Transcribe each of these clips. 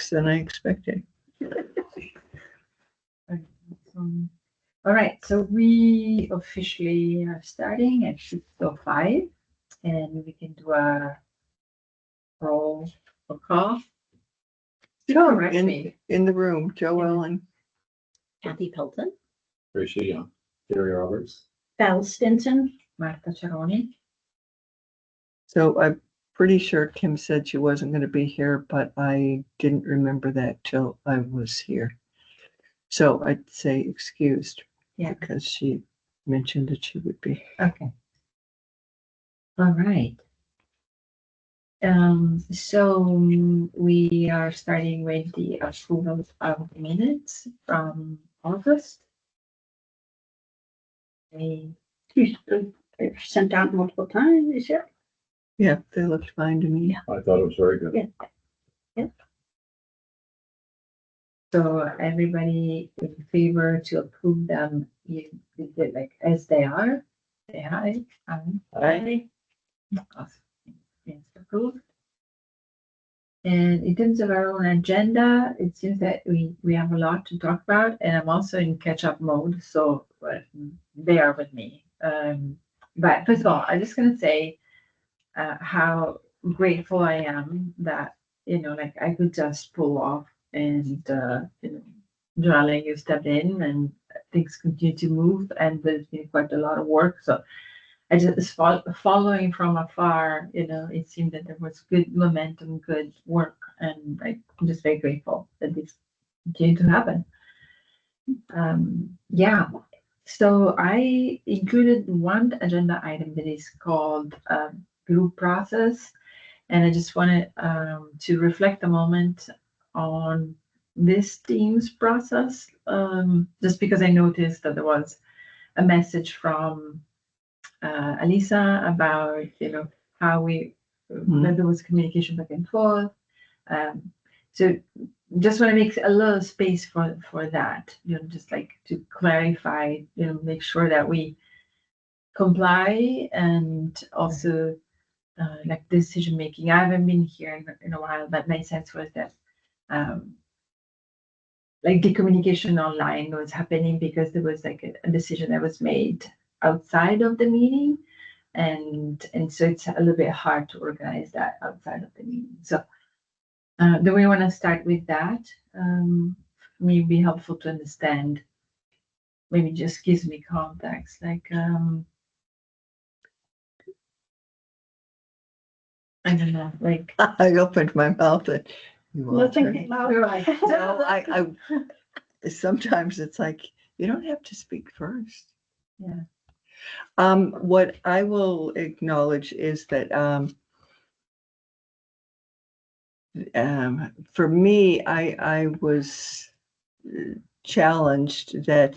quizzes than I expected. All right, so we officially are starting at 6:05, and we can do a roll call. Joe, Correct me. in the room, Joe Ellen. Kathy Pelton, Tracy Young, Gary Roberts. Val Stinson, Martha Cerrone. So I'm pretty sure Kim said she wasn't going to be here, but I didn't remember that till I was here. So I'd say excused. Yeah. Because she mentioned that she would be. Okay. All right. So we are starting with the approval of minutes from August. they're sent out multiple times this year. Yeah, they looked fine to me. I thought it was very good. Yeah. So everybody in favor to approve them, you did like as they are. Say aye. Aye. It's approved. And in terms of our own agenda, it seems that we have a lot to talk about, and I'm also in catch-up mode, so bear with me. But first of all, I'm just gonna say how grateful I am that, like I could just pull off and, Joanna, you stepped in and things continue to move, and there's been quite a lot of work, so I just following from afar, it seemed that there was good momentum, good work, and I'm just very grateful that this continued to happen. Yeah, so I included one agenda item that is called group process, and I just wanted to reflect a moment on this team's process, just because I noticed that there was a message from Alisa about how that there was communication back and forth. So just want to make a little space for that, just like to clarify, make sure that we comply, and also like decision making. I haven't been here in a while, but my sense was that like the communication online was happening because there was like a decision that was made outside of the meeting, and so it's a little bit hard to organize that outside of the meeting. So do we want to start with that? Maybe helpful to understand, maybe just gives me context, like I don't know, like I opened my mouth and you all Nothing turned. came out. No, I sometimes it's like you don't have to speak first. Yeah. What I will acknowledge is that for me, I was challenged that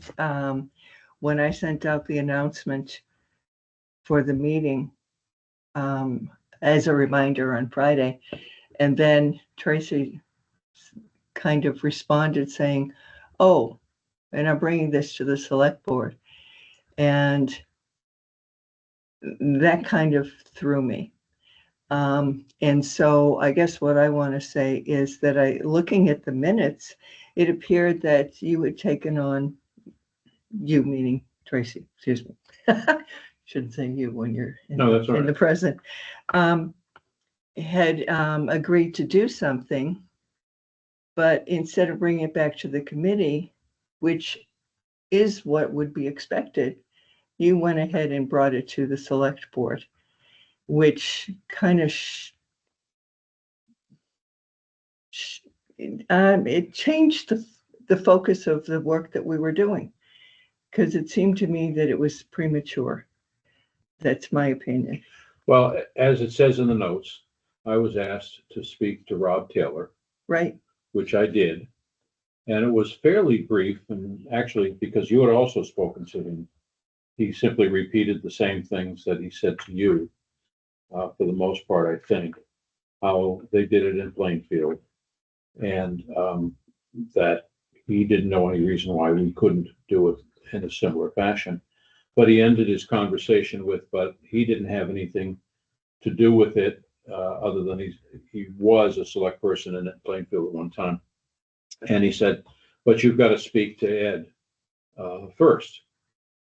when I sent out the announcement for the meeting as a reminder on Friday, and then Tracy kind of responded saying, "Oh, and I'm bringing this to the select board," and that kind of threw me. And so I guess what I want to say is that looking at the minutes, it appeared that you had taken on, you meaning Tracy, excuse me. Shouldn't say you when you're in the present, had agreed to do something, but instead of bringing it back to the committee, which is what would be expected, you went ahead and brought it to the select board, which kind of it changed the focus of the work that we were doing, because it seemed to me that it was premature. That's my opinion. Well, as it says in the notes, I was asked to speak to Rob Taylor. Right. Which I did. And it was fairly brief, and actually, because you had also spoken to him, he simply repeated the same things that he said to you, for the most part, I think, how they did it in Plainfield, and that he didn't know any reason why we couldn't do it in a similar fashion. But he ended his conversation with, but he didn't have anything to do with it other than he was a select person in Plainfield at one time. And he said, but you've got to speak to Ed first.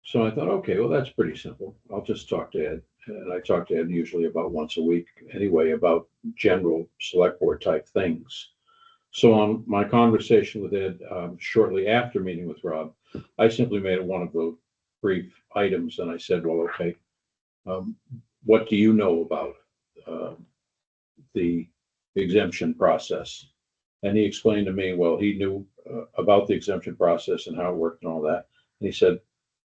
So I thought, okay, well, that's pretty simple. I'll just talk to Ed. And I talk to Ed usually about once a week anyway, about general select board type things. So on my conversation with Ed, shortly after meeting with Rob, I simply made it one of the brief items. And I said, well, okay, what do you know about the exemption process? And he explained to me, well, he knew about the exemption process and how it worked and all that. And he said,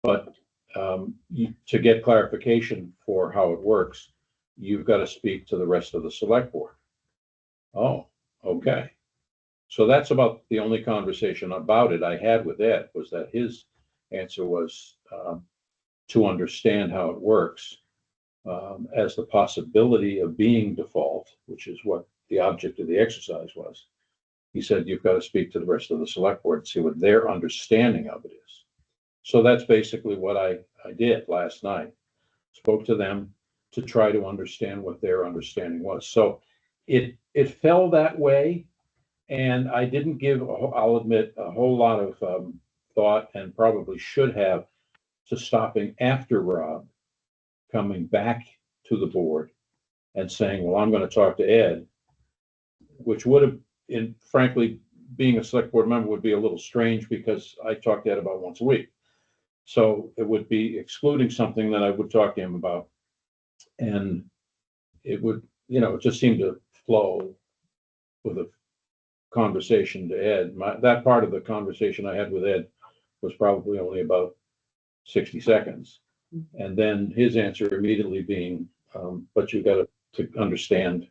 but to get clarification for how it works, you've got to speak to the rest of the select board. Oh, okay. So that's about the only conversation about it I had with Ed, was that his answer was to understand how it works as the possibility of being default, which is what the object of the exercise was. He said, you've got to speak to the rest of the select board and see what their understanding of it is. So that's basically what I did last night. Spoke to them to try to understand what their understanding was. So it fell that way. And I didn't give, I'll admit, a whole lot of thought, and probably should have, to stopping after Rob coming back to the board and saying, well, I'm going to talk to Ed, which would have, frankly, being a select board member would be a little strange, because I talk to Ed about once a week. So it would be excluding something that I would talk to him about. And it would, it just seemed to flow with a conversation to Ed. That part of the conversation I had with Ed was probably only about 60 seconds. And then his answer immediately being, but you've got to understand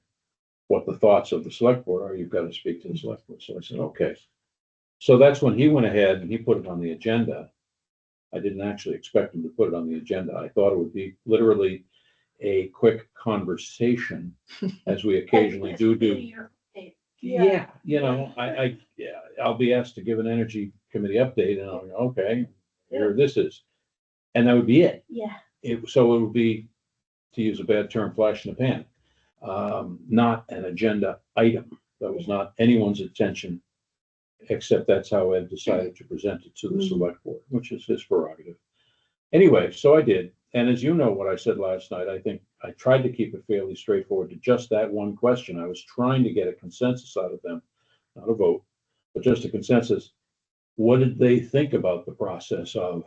what the thoughts of the select board are. You've got to speak to the select board. So I said, okay. So that's when he went ahead and he put it on the agenda. I didn't actually expect him to put it on the agenda. I thought it would be literally a quick conversation, as we occasionally do. Yeah, I'll be asked to give an energy committee update, and I'll go, okay, here this is. And that would be it. Yeah. So it would be, to use a bad term, flash in the pan, not an agenda item. That was not anyone's intention, except that's how Ed decided to present it to the select board, which is his prerogative. Anyway, so I did. And as you know, what I said last night, I think I tried to keep it fairly straightforward to just that one question. I was trying to get a consensus out of them, not a vote, but just a consensus. What did they think about the process of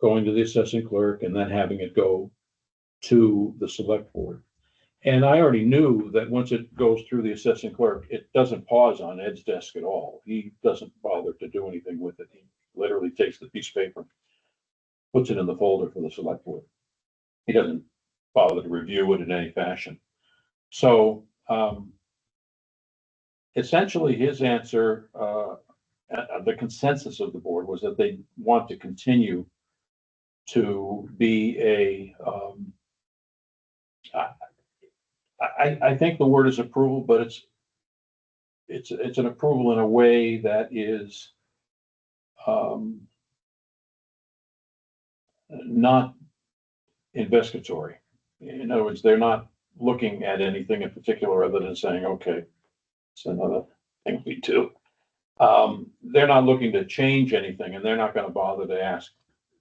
going to the assessing clerk and then having it go to the select board? And I already knew that once it goes through the assessing clerk, it doesn't pause on Ed's desk at all. He doesn't bother to do anything with it. He literally takes the piece of paper, puts it in the folder for the select board. He doesn't bother to review it in any fashion. So essentially his answer, the consensus of the board, was that they want to continue to be I think the word is approval, but it's an approval in a way that is not investigatory. In other words, they're not looking at anything in particular other than saying, okay, it's another thing we do. They're not looking to change anything, and they're not going to bother to ask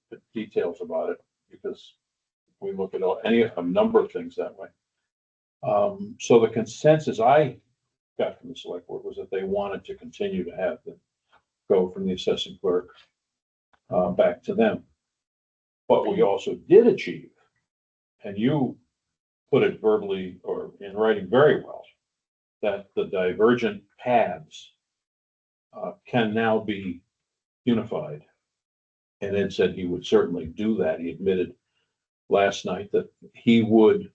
the details about it, because we look at a number of things that way. So the consensus I got from the select board was that they wanted to continue to have them go from the assessing clerk back to them. But we also did achieve, and you put it verbally or in writing very well, that the divergent paths can now be unified. And Ed said he would certainly do that. He admitted last night that he would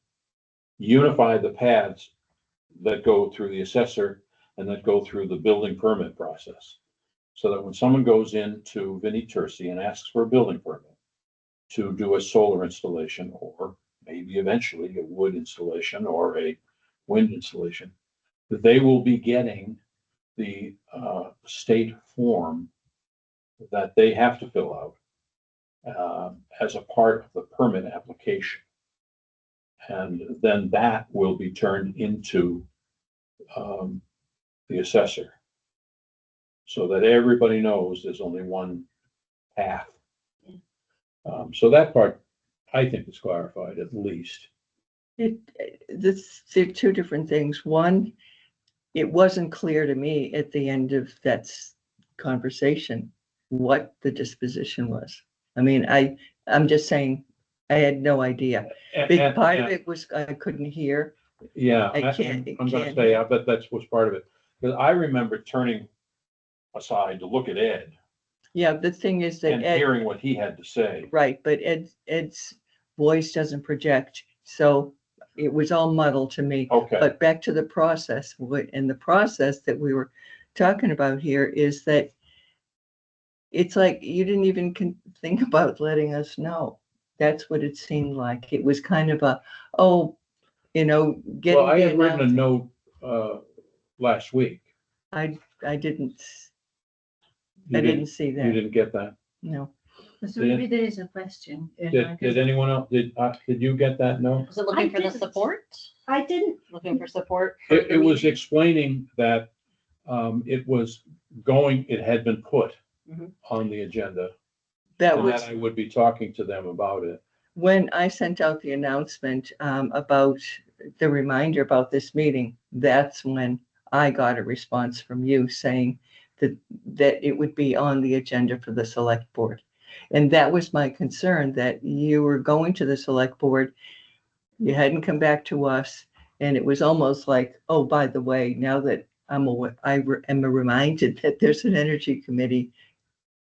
unify the paths that go through the assessor and that go through the building permit process. So that when someone goes into Vinnie Terci and asks for a building permit to do a solar installation, or maybe eventually a wood installation or a wind installation, that they will be getting the state form that they have to fill out as a part of the permit application. And then that will be turned into the assessor. So that everybody knows there's only one path. So that part, I think, is clarified at least. They're two different things. One, it wasn't clear to me at the end of that conversation what the disposition was. I mean, I'm just saying, I had no idea. Big part of it was I couldn't hear. Yeah, I can't- I'm gonna say, I bet that's was part of it. Because I remember turning aside to look at Ed Yeah, the thing is that and Ed, hearing what he had to say. right, but Ed's voice doesn't project, so it was all muddled to me. Okay, But back to the process, and the process that we were talking about here is that it's like you didn't even think about letting us know. That's what it seemed like. It was kind of a, oh, getting well, I the had written a announcement. note last week. I didn't, You I didn't see You that, didn't get that? no. So maybe there is a question. Did anyone else, did you get that note? Was it looking I for the didn't. support? I didn't, Looking for support? for It the was meeting? explaining that it was it had been put Mhm. on the agenda. That And was that I would be talking to them about it. when I sent out the announcement about the reminder about this meeting. That's when I got a response from you saying that it would be on the agenda for the select board. And that was my concern, that you were going to the select board, you hadn't come back to us, and it was almost like, oh, by the way, now that am reminded that there's an energy committee,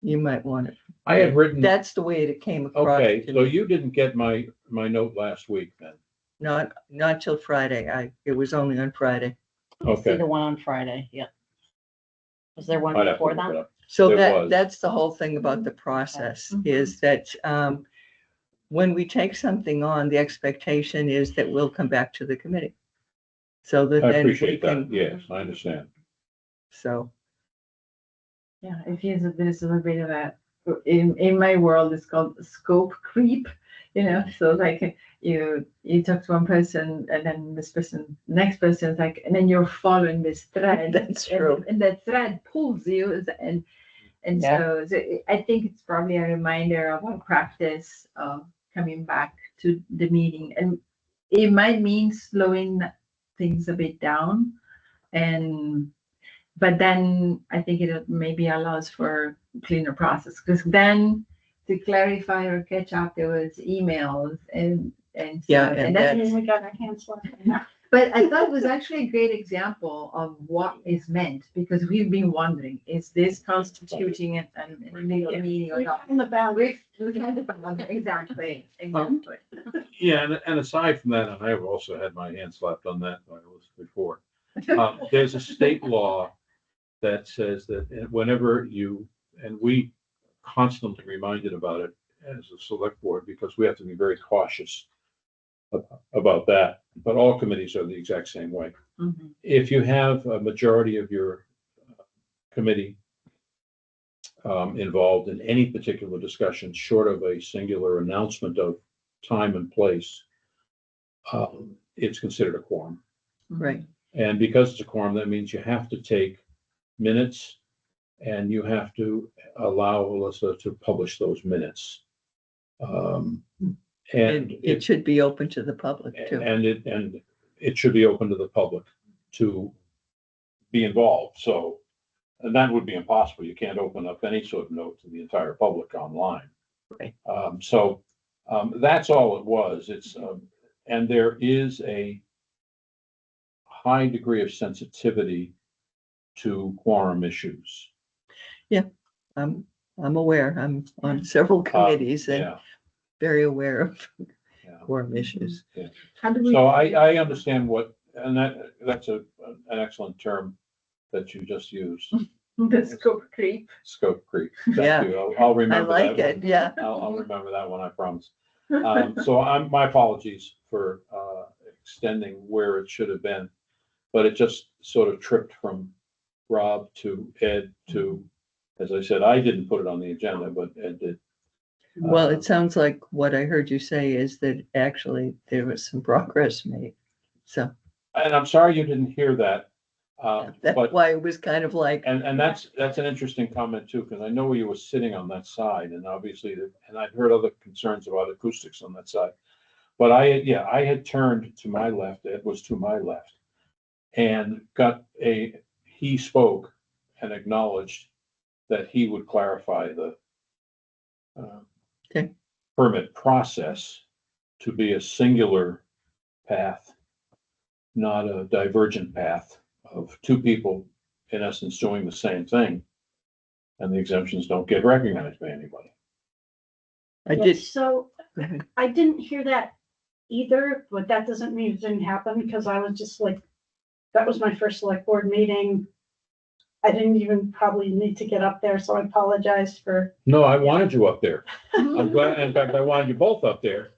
you might want to. I had written, That's the way it came across. okay, to so me. you didn't get my note last week then? Not till Friday. It was only on Friday. I see Okay. the one on Friday, yeah. Was there one I'd have to before look it that? up. So There was. that's the whole thing about the process, Mhm. is that when we take something on, the expectation is that we'll come back to the committee. So that I then we appreciate that, can, yes, I understand. so, Yeah, it is, there's a little bit of that. In my world, it's called scope creep, so like you talk to one person and then this person, next person is like, and then you're following this thread. That's and- true. And that thread pulls you and Yeah. so I think it's probably a reminder of our practice of coming back to the meeting. And it might mean slowing things a bit down but then I think it maybe allows for cleaner process, because then to clarify or catch up, there was emails and Yeah, stuff. and that's, and we got our hands slapped. but I thought it was actually a great example of what is meant, because we've been wondering, is this constituting an illegal meeting or We not? found the boundary. We kind of found it. Exactly. Yeah, and aside from that, and I've also had my hand slapped on that by Elizabeth before. There's a state law that says that whenever and we constantly reminded about it as a select board, because we have to be very cautious about that, but all committees are the exact same way. Mhm. If you have a majority of your committee involved in any particular discussion, short of a singular announcement of time and place, it's considered a quorum. right. And because it's a quorum, that means you have to take minutes and you have to allow Alyssa to publish those minutes. And It should be open to the public too. and it should be open to the public to be involved. So, and that would be impossible. You can't open up any sort of note to the entire public online. Right. That's all it was. It's, and there is a high degree of sensitivity to quorum issues. I'm aware. I'm on several committees and Yeah, very aware of yeah. quorum issues. How do we? So I understand and that's an excellent term that you just used, The scope creep. scope creep. Thank Yeah. you. I'll I remember like that one. it, yeah. I'll remember that one, I promise. So my apologies for extending where it should have been, but it just sort of tripped from Rob to Ed to, as I said, I didn't put it on the agenda, but Ed did. Well, it sounds like what I heard you say is that actually there was some progress made. So And I'm sorry you didn't hear that. that's But, why it was kind of like, and that's an interesting comment too, because I know where you were sitting on that side and obviously, and I've heard other concerns about acoustics on that side. But I had turned to my left, it was to my left. And he spoke and acknowledged that he would clarify the Okay. permit process to be a singular path, not a divergent path of two people, in essence, doing the same thing. And the exemptions don't get recognized by anybody. I did. So Go ahead. I didn't hear that either, but that doesn't mean it didn't happen because I was just like, that was my first select board meeting. I didn't even probably need to get up there, so I apologize for. No, I wanted you up there. I'm glad, in fact, I wanted you both up there.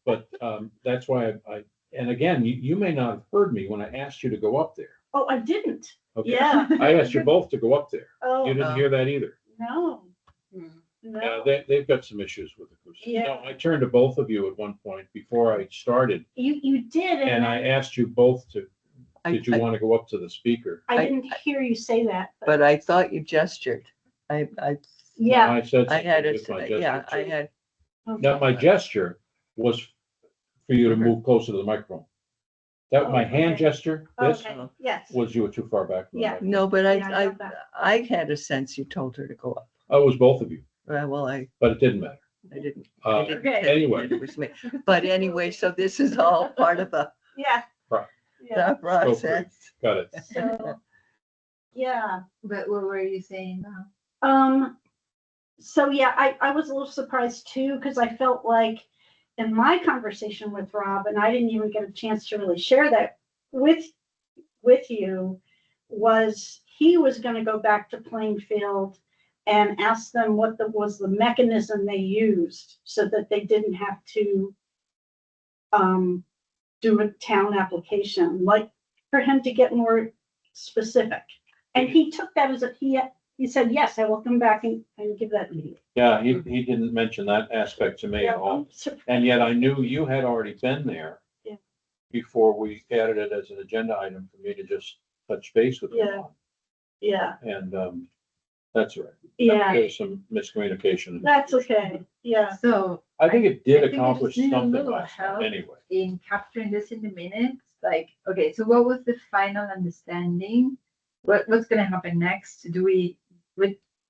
But that's why and again, you may not have heard me when I asked you to go up there. Oh, I didn't. Okay. Yeah. I asked you both to go up there. Oh, You didn't hear that either. no, Hmm. no. They've got some issues with acoustics. Yeah. No, I turned to both of you at one point before I started, You did, and I asked you both did you I- want to go up to the speaker? I didn't hear you say that, but But I thought you gestured. I yeah. I said had something it, with my yeah, gesture. I had, Now, my gesture was for you to move closer to the microphone. That, my hand Okay. gesture, this, Okay, yes. was you were too far back. from the Yeah. microphone. no, but Yeah, I got that. I had a sense you told her to go up. Oh, it was both of you, Well, but it didn't matter. I didn't. Uh, Okay. Anyway, It was me. But anyway, so this is all part of the Yeah. Right. Yeah, process. got it. so, yeah. But what were you saying now? So yeah, I was a little surprised too, because I felt like in my conversation with Rob, and I didn't even get a chance to really share that with you, was he was gonna go back to Plainfield and ask them what was the mechanism they used so that they didn't have to do a town application, like for him to get more specific. And he took that as he said, yes, I will come back and give that meeting. Yeah, he didn't mention that aspect to me at all. And yet I knew you had already been there. Yeah. Before we added it as an agenda item for me to just touch base with you Yeah. on. Yeah, And that's all right. yeah, There's some miscommunication. that's okay, yeah. So I think it I did think we accomplish just need a something little last time help. anyway. in capturing this in the minutes, like, okay, so what was the final understanding? What's gonna happen next?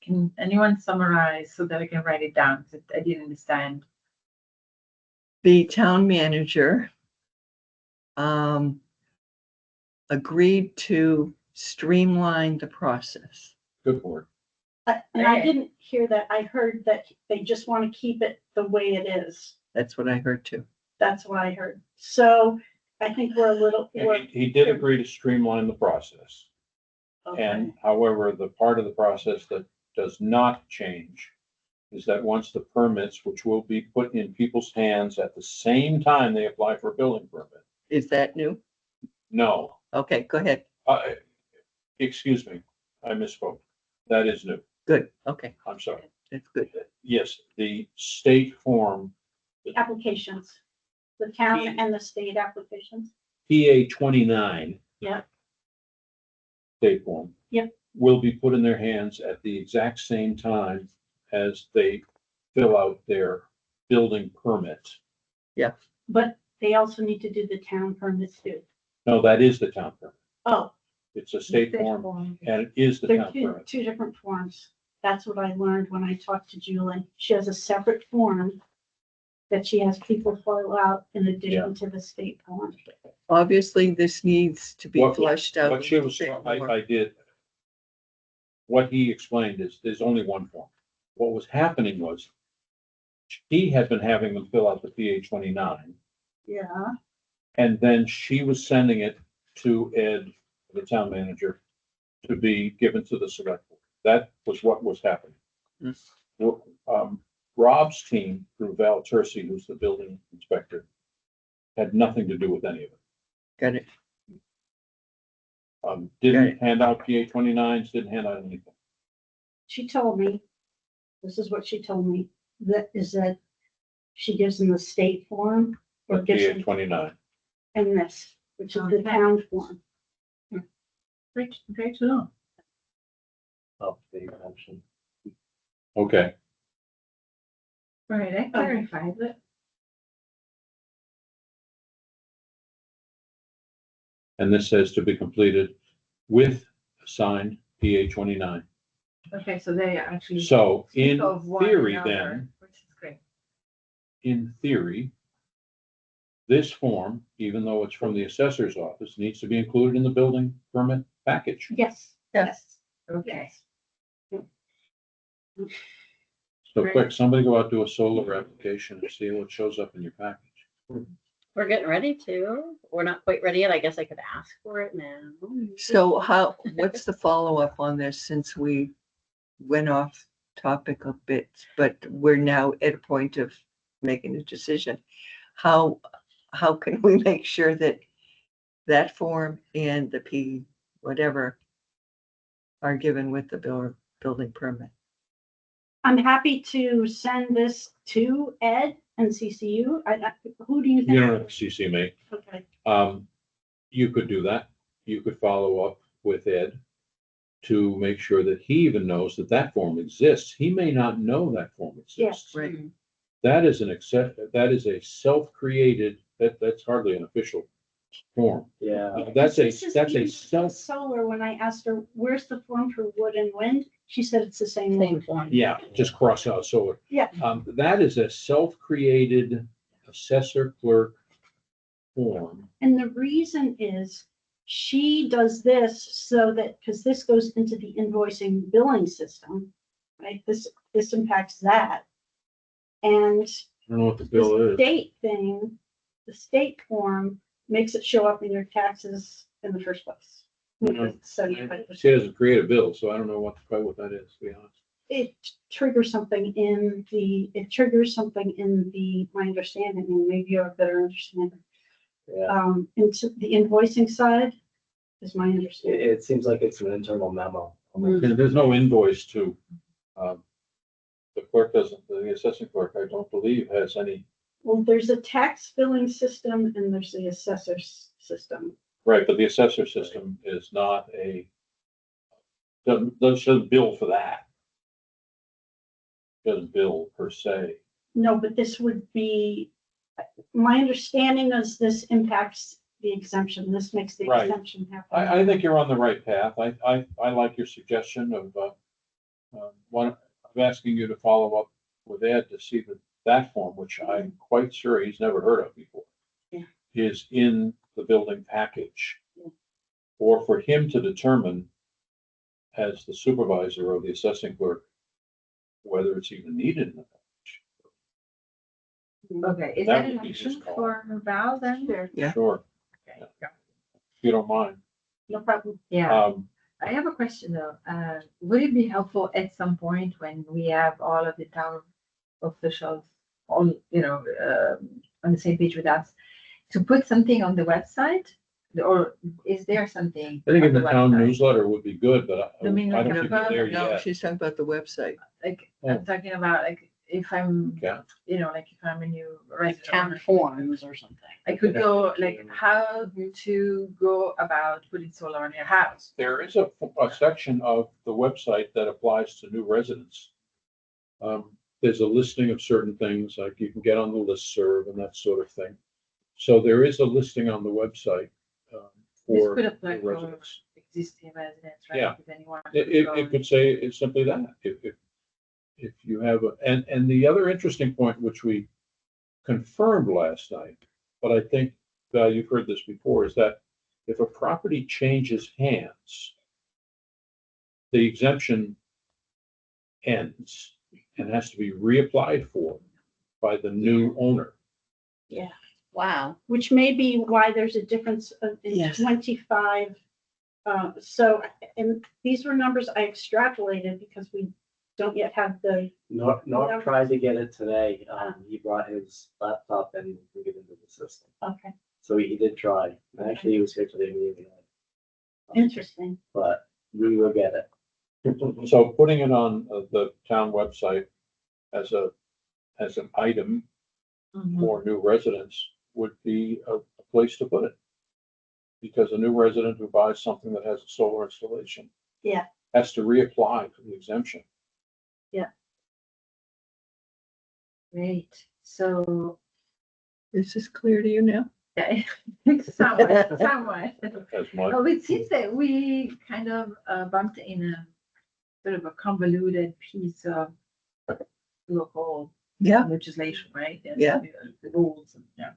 Can anyone summarize so that I can write it down? 'Cause I didn't understand. The town manager agreed to streamline the process. Good word. And I Okay. didn't hear that. I heard that they just want to keep it the way it is. That's what I heard too. That's what I heard. So I think we're a little, And he did agree to streamline the process. okay, And however, the part of the process that does not change is that once the permits, which will be put in people's hands at the same time they apply for a building permit. Is that new? No, Okay, go ahead. excuse me, I misspoke. That is new. Good. Okay, I'm sorry. that's good. Yes, the state form, the applications, the town and the state applications. PA 29. Yeah. State form. Yep. Will be put in their hands at the exact same time as they fill out their building permit. But they also need to do the town permits too. No, that is the town permit. Oh, It's a state form and it is the they're town two permit. different forms. That's what I learned when I talked to Julie. She has a separate form that she has people fill out in addition to the state form. Obviously, this needs to be What- flushed out. What she a was, bit more. I did. What he explained is there's only one form. What was happening was she had been having them fill out the PA 29. Yeah, And then she was sending it to Ed, the town manager, to be given to the select board. That was what was happening. Rob's team, through Val Tercey, who's the building inspector, had nothing to do with any of it. Got it. Didn't hand out PA 29s, didn't hand out anything. she told me, this is what she told me. that she gives them the state form or That'd gives be them at 29. and this, which is the Okay. town form. Great, great to know. Up the exemption. Okay, Right, I clarified it. and this says to be completed with signed PA 29. Okay, so they actually. So speak in of one theory another, then, which is great. in theory, this form, even though it's from the assessor's office, needs to be included in the building permit package. Yes, Yes. Okay. yes. So Great. quick, somebody go out, do a solar application and see what shows up in your package. We're getting ready to. We're not quite ready yet. I guess I could ask for it now. So what's the follow-up on this since we went off topic a bit, but we're now at a point of making a decision? How can we make sure that that form and the P whatever are given with the building permit? I'm happy to send this to Ed and CCU. Who do you think? You don't have to CC me. Okay, You could do that. You could follow up with Ed to make sure that he even knows that that form exists. He may not know that form exists. Right. That is that is a self-created, that's hardly an official form. Yeah, That's This is a even self, solar, when I asked her, where's the form for wood and wind? She said it's the same Same one. form. yeah, just cross out solar. Yeah. That is a self-created assessor clerk form. And the reason is she does this so that, because this goes into the invoicing billing system, right? This impacts that. And I don't know what the bill the is. state thing, the state form makes it show up in your taxes in the first place. Mhm. So She doesn't create a bill, so I don't know quite what that is, to be honest. it triggers something in my understanding, and maybe you have a better understanding. yeah. Into the invoicing side is my understanding. It seems like it's an internal memo. There's no invoice to, the clerk doesn't, the assessing clerk, I don't believe, has any. Well, there's a tax billing system and there's the assessor's system. Right, but the assessor system is not doesn't bill for that. Doesn't bill per se. No, but this would be, my understanding is this impacts the exemption. This makes the Right. exemption happen. I think you're on the right path. I like your suggestion of, asking you to follow up with Ed to see that form, which I'm quite sure he's never heard of before. Yeah. Is in the building package. Yeah. Or for him to determine as the supervisor or the assessing clerk, whether it's even needed in the package. Okay, is That that an would be his option call. for Val then? Sure, Yeah. Sure, Okay, if you don't mind. no problem. yeah. I have a question though. Would it be helpful at some point when we have all of the town officials on, on the same page with us, to put something on the website? Or is there something? I think in on the town website? newsletter would be good, but I You mean I like don't a think we're there No, yet. she's talking about the website. Like, Oh. I'm talking about like, if I'm, Yeah, like if I'm a new Like resident. town forms or something. I could go like how to go about putting solar on your house. there is a section of the website that applies to new residents. There's a listing of certain things, like you can get on the listserv and that sort of thing. So there is a listing on the website This for could apply new for residents. existing residents, right? Yeah. If anyone. It could say it's simply that, if you have, and the other interesting point, which we confirmed last night, but I think, Val, you've heard this before, is that if a property changes hands, the exemption ends and has to be reapplied for by the new owner. Wow. Which may be why there's a difference in Yes. 25. So, and these were numbers I extrapolated because we don't yet have the, Norm tried to get it today. He brought his laptop and we get into the system. okay, So he did try. Actually, he was here today meeting. interesting. But we will get it. So putting it on the town website as a as an item Mhm. for new residents would be a place to put it. Because a new resident who buys something that has a solar installation. Yeah. Has to reapply for the exemption. Great. So, Is this clear to you now? yeah, somewhat, somewhat. As much, Oh, it seems that we kind of bumped in a sort of a convoluted piece of local Yeah, legislation, right? And, Yeah. The rules, and, yeah.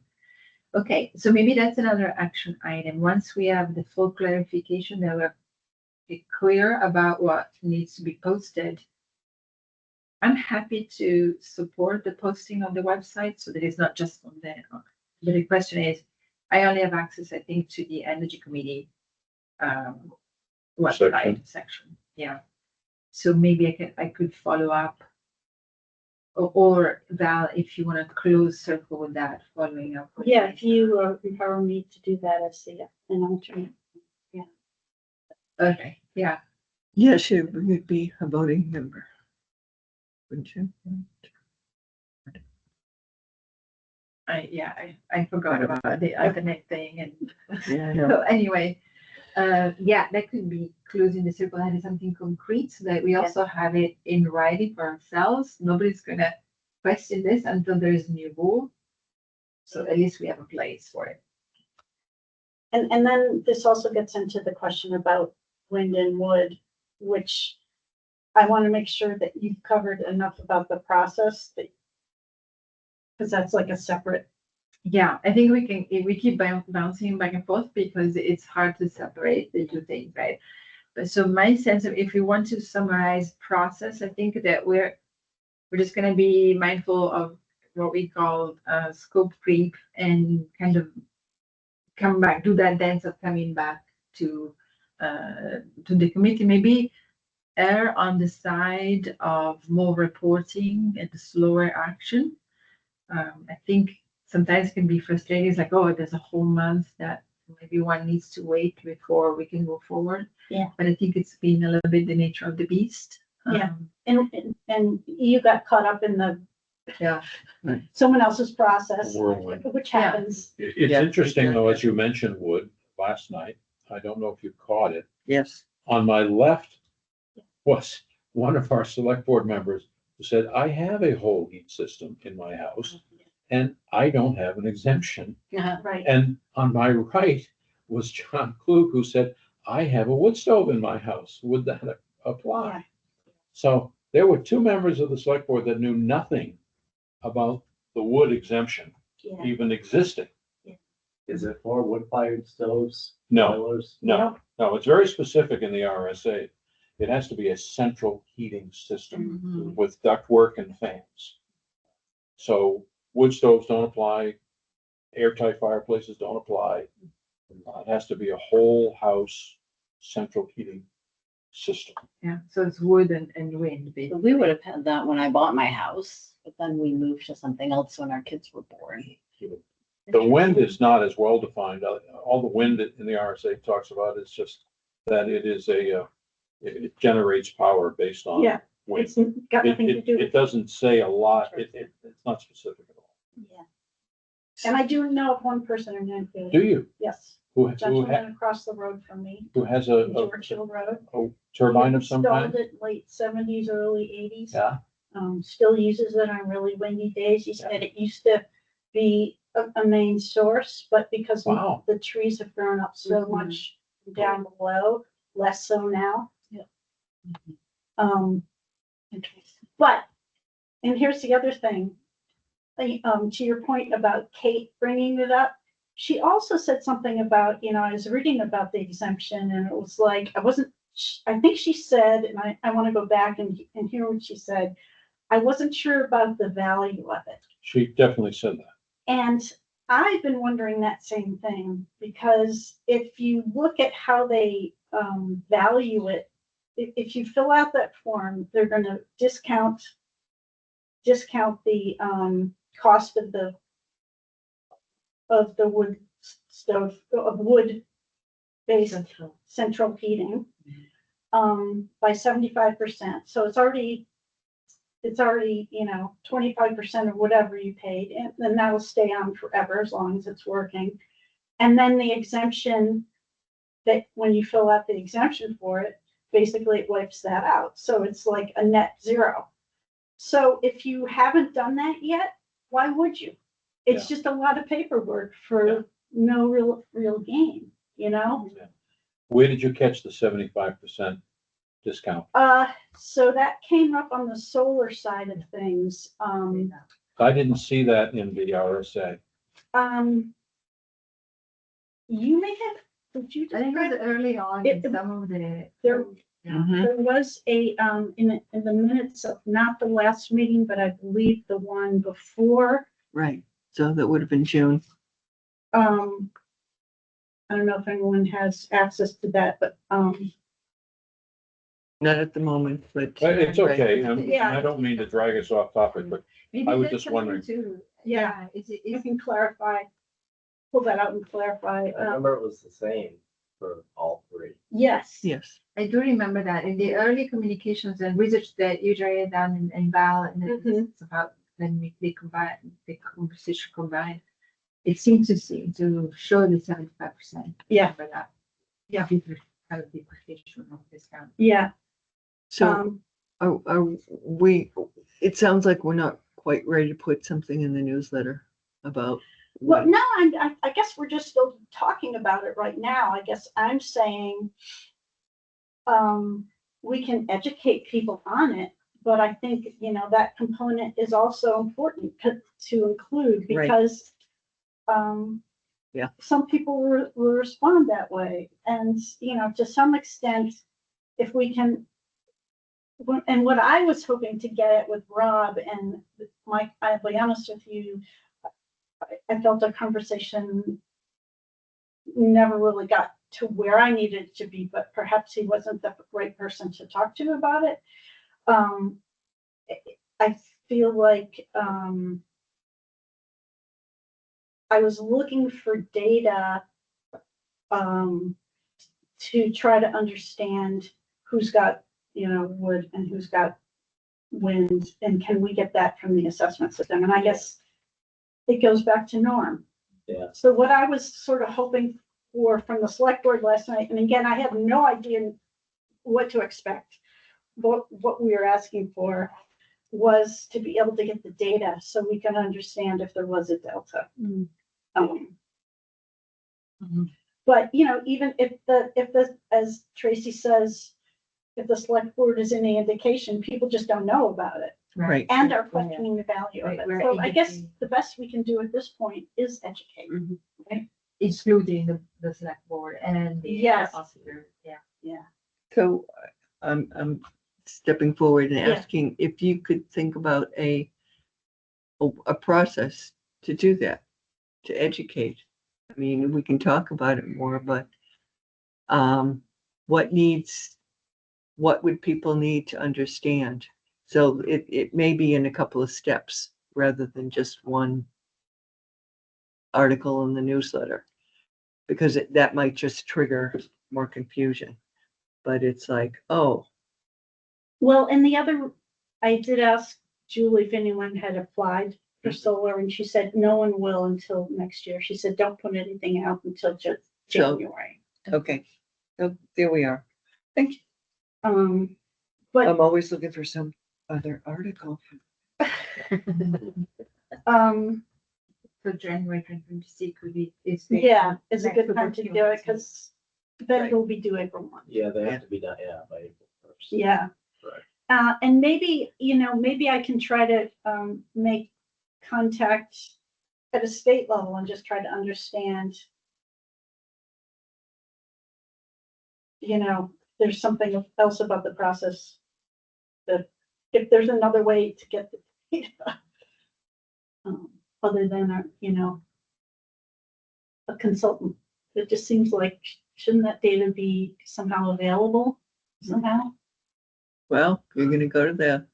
Okay, so maybe that's another action item. Once we have the full clarification that we're be clear about what needs to be posted, I'm happy to support the posting on the website so that it's not just on there. But the question is, I only have access, I think, to the Energy Committee website section. Yeah. So maybe I could follow up. Or Val, if you want to close circle with that, following up. with Yeah, me. if you empower me to do that as an alternate. Okay, yeah. yes, you would be a voting member. Wouldn't you? I forgot about the alternate thing and Yeah, I know. so anyway, yeah, that could be closing the circle, having something concrete so that we also have it in writing for ourselves. Nobody's gonna question this until there is a new rule. So at least we have a place for it. And then this also gets into the question about wind and wood, which I want to make sure that you've covered enough about the process that, because that's like a separate, Yeah, I think we keep bouncing back and forth because it's hard to separate the two things, right? But so my sense of, if we want to summarize process, I think that we're just gonna be mindful of what we call scope creep and kind of come back, do that dance of coming back to the committee, maybe err on the side of more reporting and slower action. I think sometimes it can be frustrating. It's like, oh, there's a whole month that maybe one needs to wait before we can move forward. Yeah. But I think it's been a little bit the nature of the beast. Yeah. and you got caught up in the Yeah. someone else's process, Whirlwind. which Yeah. happens. It's Yeah, interesting though, exactly. as you mentioned Wood last night, I don't know if you caught it. Yes. On my left was one of our select board members who said, I have a whole heat system in my house and I don't have an exemption. Right. And on my right was John Klug, who said, I have a wood stove in my house. Would that apply? Yeah. So there were two members of the select board that knew nothing about the wood exemption Yeah. even existing. Is it for wood-fired stoves? No, boilers? no, no, it's very specific in the RSA. It has to be a central heating system Mhm. with ductwork and fans. So wood stoves don't apply, airtight fireplaces don't apply. It has to be a whole house central heating system. Yeah. So it's wood and wind, basically. We would have had that when I bought my house, but then we moved to something else when our kids were born. The wind is not as well defined. All the wind in the RSA talks about is just that it is it generates power based on Yeah. wind. It's got nothing to do It with. doesn't say a lot. It's not specific at all. Yeah. And I do know of one person in Enfield. Do you? Yes, Who gentleman across the road from me, has George Hill Road. a turbine of some Installed kind? it late seventies, early eighties. Yeah. Still uses it on really windy days. He said it used to be a main source, but because Wow. the trees have grown up so Mhm. much down below, less so now. Yeah. Interesting. But, and here's the other thing. To your point about Kate bringing it up, she also said something about, I was reading about the exemption and it was like, I think she said, and I want to go back and hear what she said. I wasn't sure about the value of it. She definitely said that. And I've been wondering that same thing, because if you look at how they value it, if you fill out that form, they're going to discount the cost of the wood stove, of wood-based central heating by 75%. So it's already it's already, 25% of whatever you paid, and then that'll stay on forever as long as it's working. And then the exemption, that when you fill out the exemption for it, basically it wipes that out. So it's like a net zero. So if you haven't done that yet, why would you? It's just a lot of paperwork for no real gain, Where did you catch the 75% discount? So that came up on the solar side of things. I didn't see that in the RSA. You may have, did you I think it describe was early on It- in some of the. there? Yeah. Mhm. There was in the minutes of not the last meeting, but I believe the one before. Right, so that would have been June. I don't know if anyone has access to that, but, Not at the moment, but. It's right. okay. Yeah. I don't mean to drag us off topic, but Maybe I was that's just wondering. something too. Yeah. Is it, you is can clarify, pull that out and clarify. I remember it was the same for all three. Yes. Yes, I do remember that in the early communications and research that you had done in Val, and it's about when they combine, the conversation combined, it seems to show the 75%. Yeah. For that. Yeah. Kind of depreciation of discount. Yeah. so are we, it sounds like we're not quite ready to put something in the newsletter about. Well, no, I guess we're just still talking about it right now. I guess I'm saying, we can educate people on it, but I think, that component is also important to include Right. because, Yeah. some people will respond that way. And, to some extent, if we can, and what I was hoping to get at with Rob and Mike, I'll be honest with you, I felt our conversation never really got to where I needed it to be, but perhaps he wasn't the right person to talk to about it. I feel like I was looking for data to try to understand who's got, wood and who's got wind, and can we get that from the assessment system? And I guess it goes back to Norm. Yeah. So what I was sort of hoping for from the select board last night, and again, I have no idea what to expect, but what we were asking for was to be able to get the data so we can understand if there was a delta. But, even if the, as Tracy says, if the select board is any indication, people just don't know about it Right. and are questioning the value of Right, it. we're So I guess educating. the best we can do at this point is educate. Including the select board and the Yes. officer, yeah. So I'm stepping forward and Yeah. asking if you could think about a process to do that, to educate. I mean, we can talk about it more, but what would people need to understand? So it may be in a couple of steps rather than just one article in the newsletter, because that might just trigger more confusion. But it's like, oh, Well, and I did ask Julie if anyone had applied for solar, and she said no one will until next year. She said, don't put anything out until just So- January. okay, so there we are. Thank you. But, I'm always looking for some other article. So January 2026 could be, is. yeah, it's a next good time to do it, opportunity. because then Right. it'll be due April 1. Yeah, they Yeah. have to be done, by April 1st. Yeah. Right. And maybe, maybe I can try to, make contact at a state level and just try to understand, there's something else about the process that if there's another way to get the data, other than a consultant, it just seems like, shouldn't that data be somehow available somehow? Well, you're gonna go to the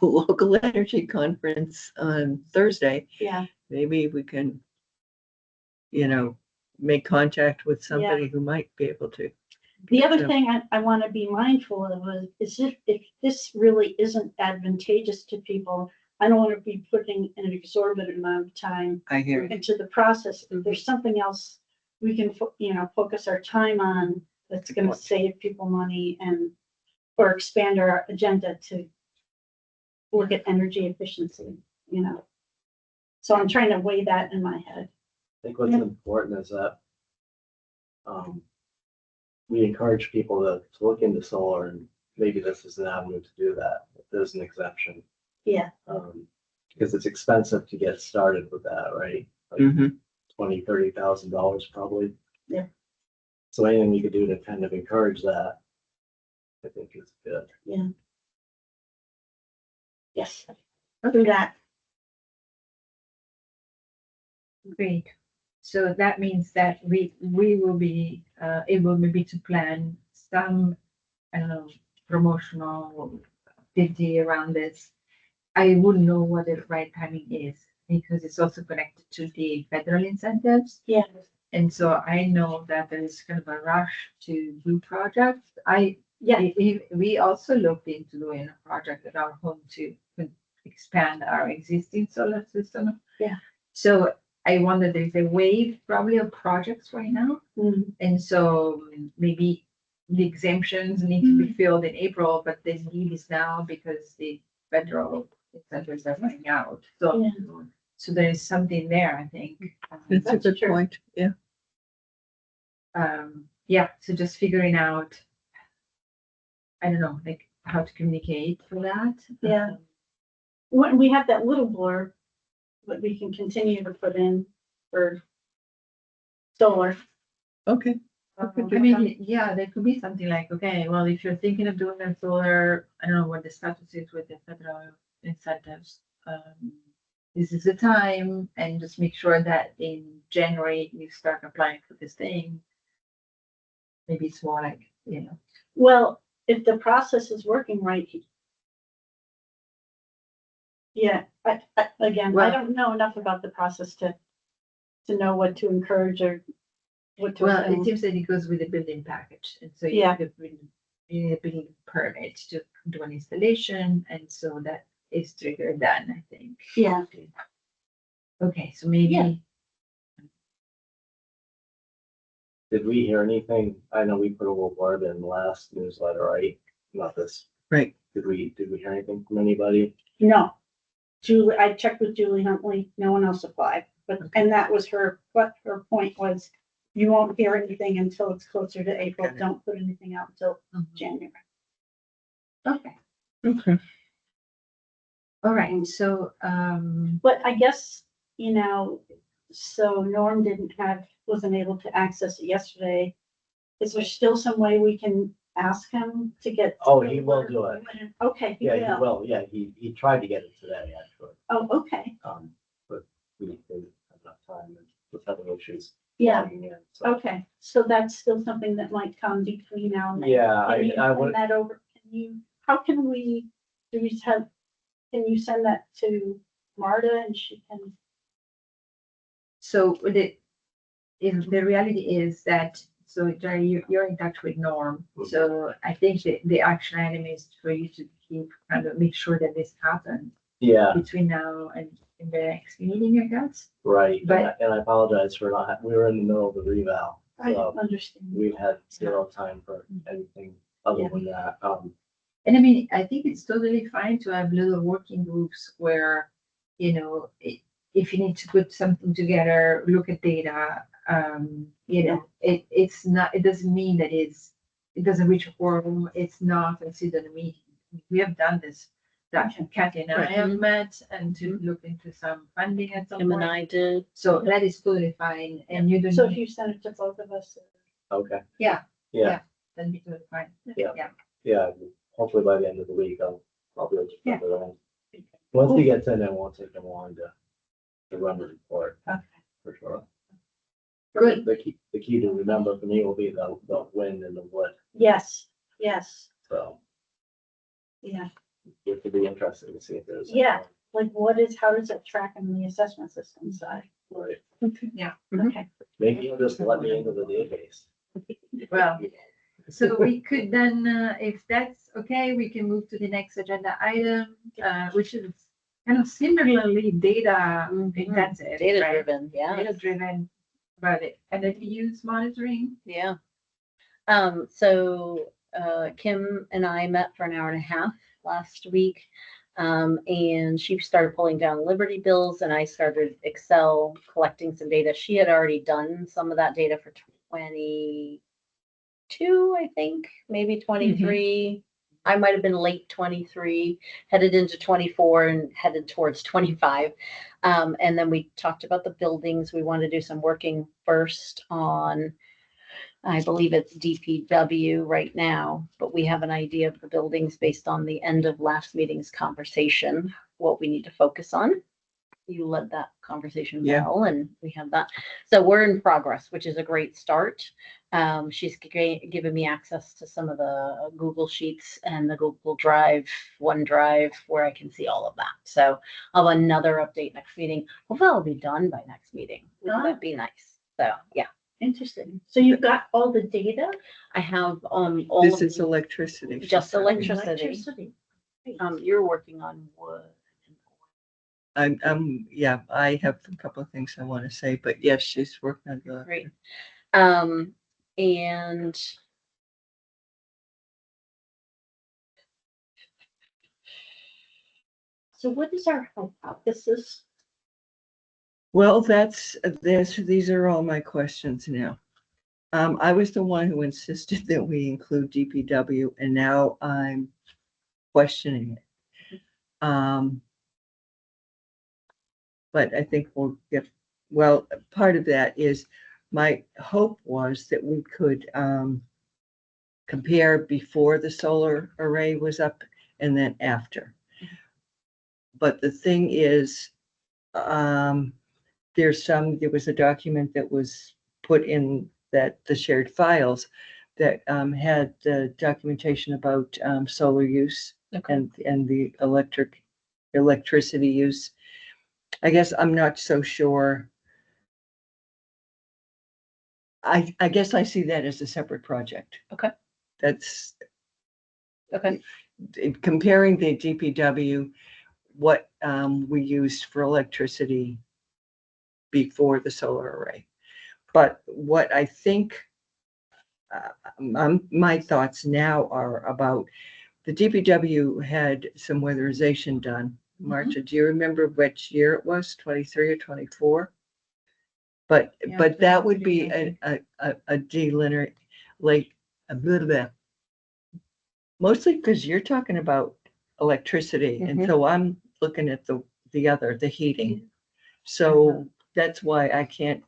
local energy conference on Thursday. Yeah. Maybe we can, make contact with somebody who might be able to. The other So- thing I want to be mindful of is if this really isn't advantageous to people, I don't want to be putting an exorbitant amount of time I hear you. into the process. If there's something else we can, focus our time on that's going to save people money or expand our agenda to look at energy efficiency, So I'm trying to weigh that in my head. I think what's Yeah. important is that we encourage people to look into solar, and maybe this is an avenue to do that, if there's an exemption. Yeah. Because it's expensive to get started with that, right? Like Mhm. $20,000-$30,000 probably. Yeah. So anything you could do to kind of encourage that, I think is good. Yes. Do that. Great. So that means that we will be able maybe to plan some, I don't know, promotional activity around this. I wouldn't know what the right timing is because it's also connected to the federal incentives. Yeah. And so I know that there is kind of a rush to do projects. Yeah. We also looked into doing a project at our home to expand our existing solar system. Yeah. So I wonder, there's a wave probably of projects right now. Mm. And so maybe the exemptions need to be filled in April, but the need is now because the federal incentives are running out. So, Yeah. so there is something there, I think. That's a That's good true. point. Yeah. Yeah, so just figuring out, I don't know, like how to communicate for that. Yeah. When we have that little blurb, that we can continue to put in for solar. Okay. I mean, yeah, there could be something like, okay, well, if you're thinking of doing a solar, I don't know what the status is with the federal incentives. This is the time, and just make sure that in January you start applying for this thing. Maybe it's more like, Well, if the process is working right. Yeah, again, I Well- don't know enough about the process to know what to encourage or what to. well, it assume. seems that it goes with the building package, and so you Yeah. have to you need a building permit to do an installation, and so that is triggered then, I think. Yeah, Okay, so maybe. Yeah. Did we hear anything? I know we put a little blurb in the last newsletter, right? About this. Right. Did we hear anything from anybody? no. Julie, I checked with Julie Huntley, no one else applied, and that was what her point was. You won't hear anything until it's closer to April. Okay. Don't put anything out until Mhm. January. Okay, Okay. all right, so, But I guess, so Norm wasn't able to access it yesterday. Is there still some way we can ask him to get? Oh, he will do it. Okay, he Yeah, he will. will. Yeah, he tried to get it today, actually. Oh, okay, But we didn't have enough time and was having issues. yeah, logging in, so. okay. So that's still something that might come between now and then. Yeah, Can you I send would, that over? How can we, can you send that to Marta and she can? so the reality is that, so Jerry, you're in touch with Norm, so I think the action item is for you to keep, kind of make sure that this happens yeah, between now and in the next meeting, I guess. right. But- And I apologize for not, we were in the middle of the reval. I So understand. we've had zero time for anything other than that. And I mean, I think it's totally fine to have little working groups where, if you need to put something together, look at data, it doesn't mean that it doesn't reach a quorum, it's not considered a meeting. We have done this, that Kathy and I have met and to look into some funding at some Him and point. I did. So that is totally fine, and you don't. So if you send it to both of us. Okay. Yeah. Yeah, That'd be totally fine. yeah. Hopefully by the end of the week, I'll be able to Yeah. put it on. Once he gets in, it won't take him long to run the report. Okay. For sure. Good. The key to remember for me will be the wind and the wood, Yes, so yeah. it could be interesting to see if there's. Yeah. Like how does it track in the assessment system side? Right. Okay, Maybe he'll just let me into the database. Well, So we could then, if that's okay, we can move to the next agenda item, which is kind of similarly data intensive. Data right? driven, yeah. Data driven, but energy use monitoring. Yeah. So Kim and I met for an hour and a half last week. And she started pulling down Liberty bills and I started Excel collecting some data. She had already done some of that data for 22, I think, maybe 23. I might have been late 23, headed into 24 and headed towards 25. And then we talked about the buildings. We want to do some working first on, I believe it's DPW right now, but we have an idea of the buildings based on the end of last meeting's conversation, what we need to focus on. You led that conversation Yeah. well, and we have that. So we're in progress, which is a great start. She's given me access to some of the Google Sheets and the Google Drive, OneDrive, where I can see all of that. So I'll have another update next meeting. Hopefully I'll be done by next meeting. That'd be nice. So yeah. Interesting. So you've got all the data? I have all This of is electricity. just she's talking. electricity. You're working on wood. Yeah, I have a couple of things I want to say, but yes, she's working on the. Great. And So what is our hypothesis? Well, these are all my questions now. I was the one who insisted that we include DPW, and now I'm questioning it. But I think we'll get, well, part of that is my hope was that we could compare before the solar array was up and then after. But the thing is, there was a document that was put in the shared files that had the documentation about solar use and the electricity use. I guess I'm not so sure. I guess I see that as a separate project. Okay. That's okay. Comparing the DPW, what we used for electricity before the solar array. But what I think my thoughts now are about the DPW had some weatherization done. Marcia, do you remember which year it was, 23 or 24? But that would be a delinear, like a little bit. Mostly because you're talking about electricity, and so I'm looking at the heating. So that's why I can't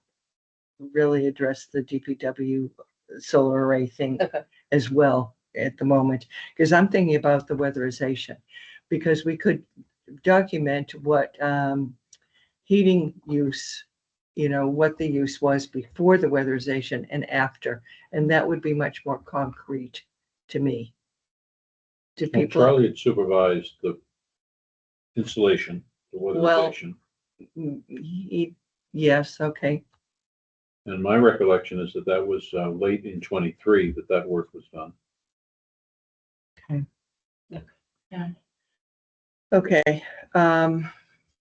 really address the DPW solar array thing as well at the moment, because I'm thinking about the weatherization, because we could document what heating use, what the use was before the weatherization and after, and that would be much more concrete to me. To Well, people. Charlie had supervised the installation, the weatherization. Yes, okay. And my recollection is that was late in 23 that work was done. Okay.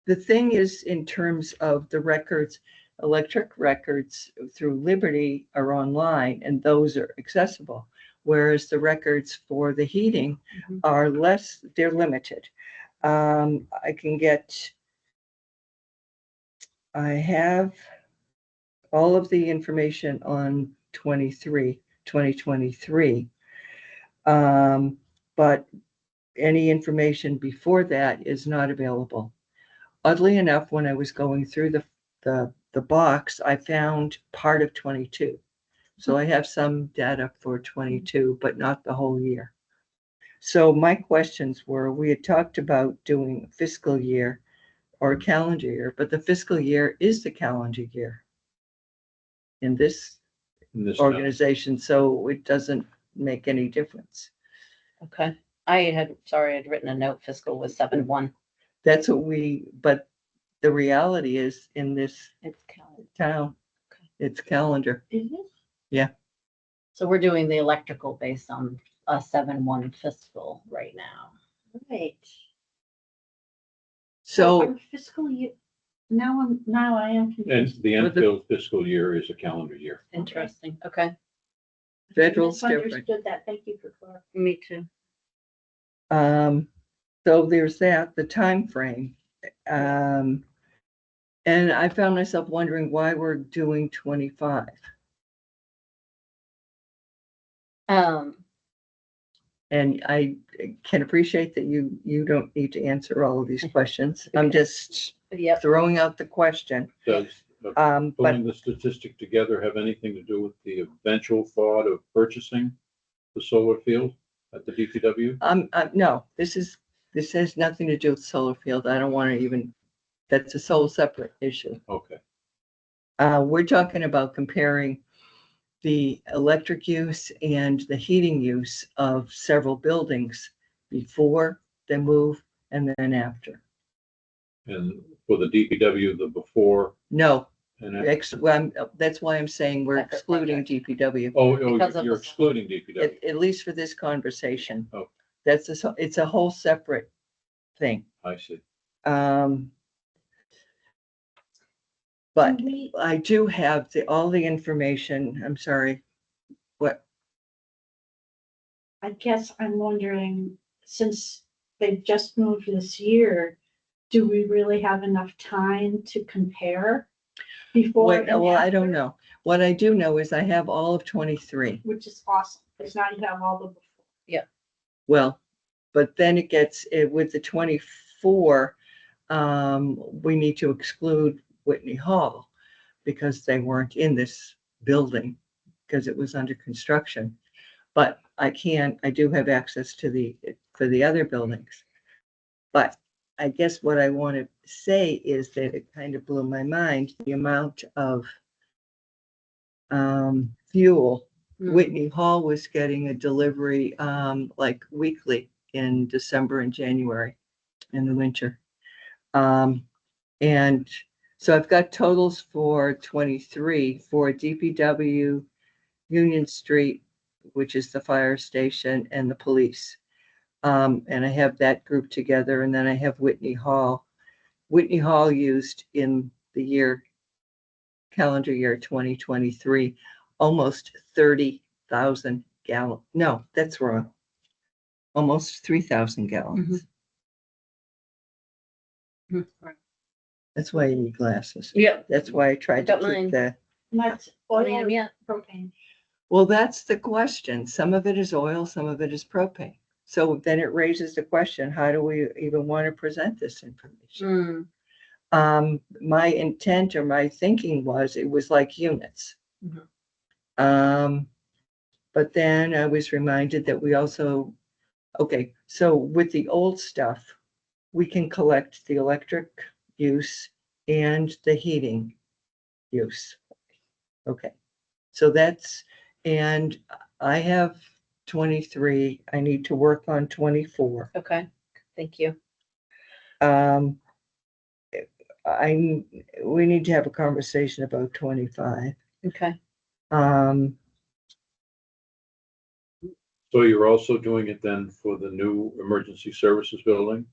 The thing is, in terms of the records, electric records through Liberty are online and those are accessible, whereas the records for the heating are less, they're limited. I have all of the information on 2023, but any information before that is not available. Oddly enough, when I was going through the box, I found part of 22. So I have some data for 22, but not the whole year. So my questions were, we had talked about doing fiscal year or calendar year, but the fiscal year is the calendar year in this organization, so it doesn't make any difference. Okay. I'd written a note, fiscal was 7/1. That's what but the reality is in this It's calendar. town, it's calendar. Is it? Yeah. So we're doing the electrical based on a 7/1 fiscal right now. Right. So, Our fiscal year, now I am And confused. the For the- Enfield fiscal year is a calendar year. Interesting. Okay. federal's different. Misunderstood that. Thank you for clarifying. Me too. So there's that, the time frame. And I found myself wondering why we're doing 25. And I can appreciate that you don't need to answer all of these questions. I'm just Yep. throwing out the question. Does But pulling the statistic together have anything to do with the eventual thought of purchasing the solar field at the DPW? no, this has nothing to do with solar field. I don't want to even, that's a sole separate issue. Okay, We're talking about comparing the electric use and the heating use of several buildings before they move and then after. and for the DPW, the before No, and after? that's why I'm saying we're Separate excluding project. DPW, Because of You're the- excluding DPW. at least for this conversation. Oh. It's a whole separate thing. I see. But Can we- I do have all the information. I'm sorry. What? I guess I'm wondering, since they've just moved this year, do we really have enough time to compare before Wait, and well, I don't after? know. What I do know is I have all of 23. Which is awesome, because now you have all the before. Well, but then it gets, with the 24, we need to exclude Whitney Hall because they weren't in this building because it was under construction. But I do have access to for the other buildings. But I guess what I want to say is that it kind of blew my mind, the amount of fuel. Whitney Hall was getting a delivery like weekly in December and January in the winter. And so I've got totals for 23 for DPW, Union Street, which is the fire station, and the police. And I have that group together, and then I have Whitney Hall. Whitney Hall used in the calendar year 2023, almost 30,000 gallons. No, that's wrong. Almost 3,000 gallons. That's why you need glasses. Yep. That's why I tried to Got mine. keep that. And that's Don't oil need 'em or yet. propane. Well, that's the question. Some of it is oil, some of it is propane. So then it raises the question, how do we even want to present this information? My intent or my thinking was it was like units. Mhm. But then I was reminded that we also, okay, so with the old stuff, we can collect the electric use and the heating use. Okay, so and I have 23. I need to work on 24. Okay. Thank you. We need to have a conversation about 25. Okay. So you're also doing it then for the new emergency services building?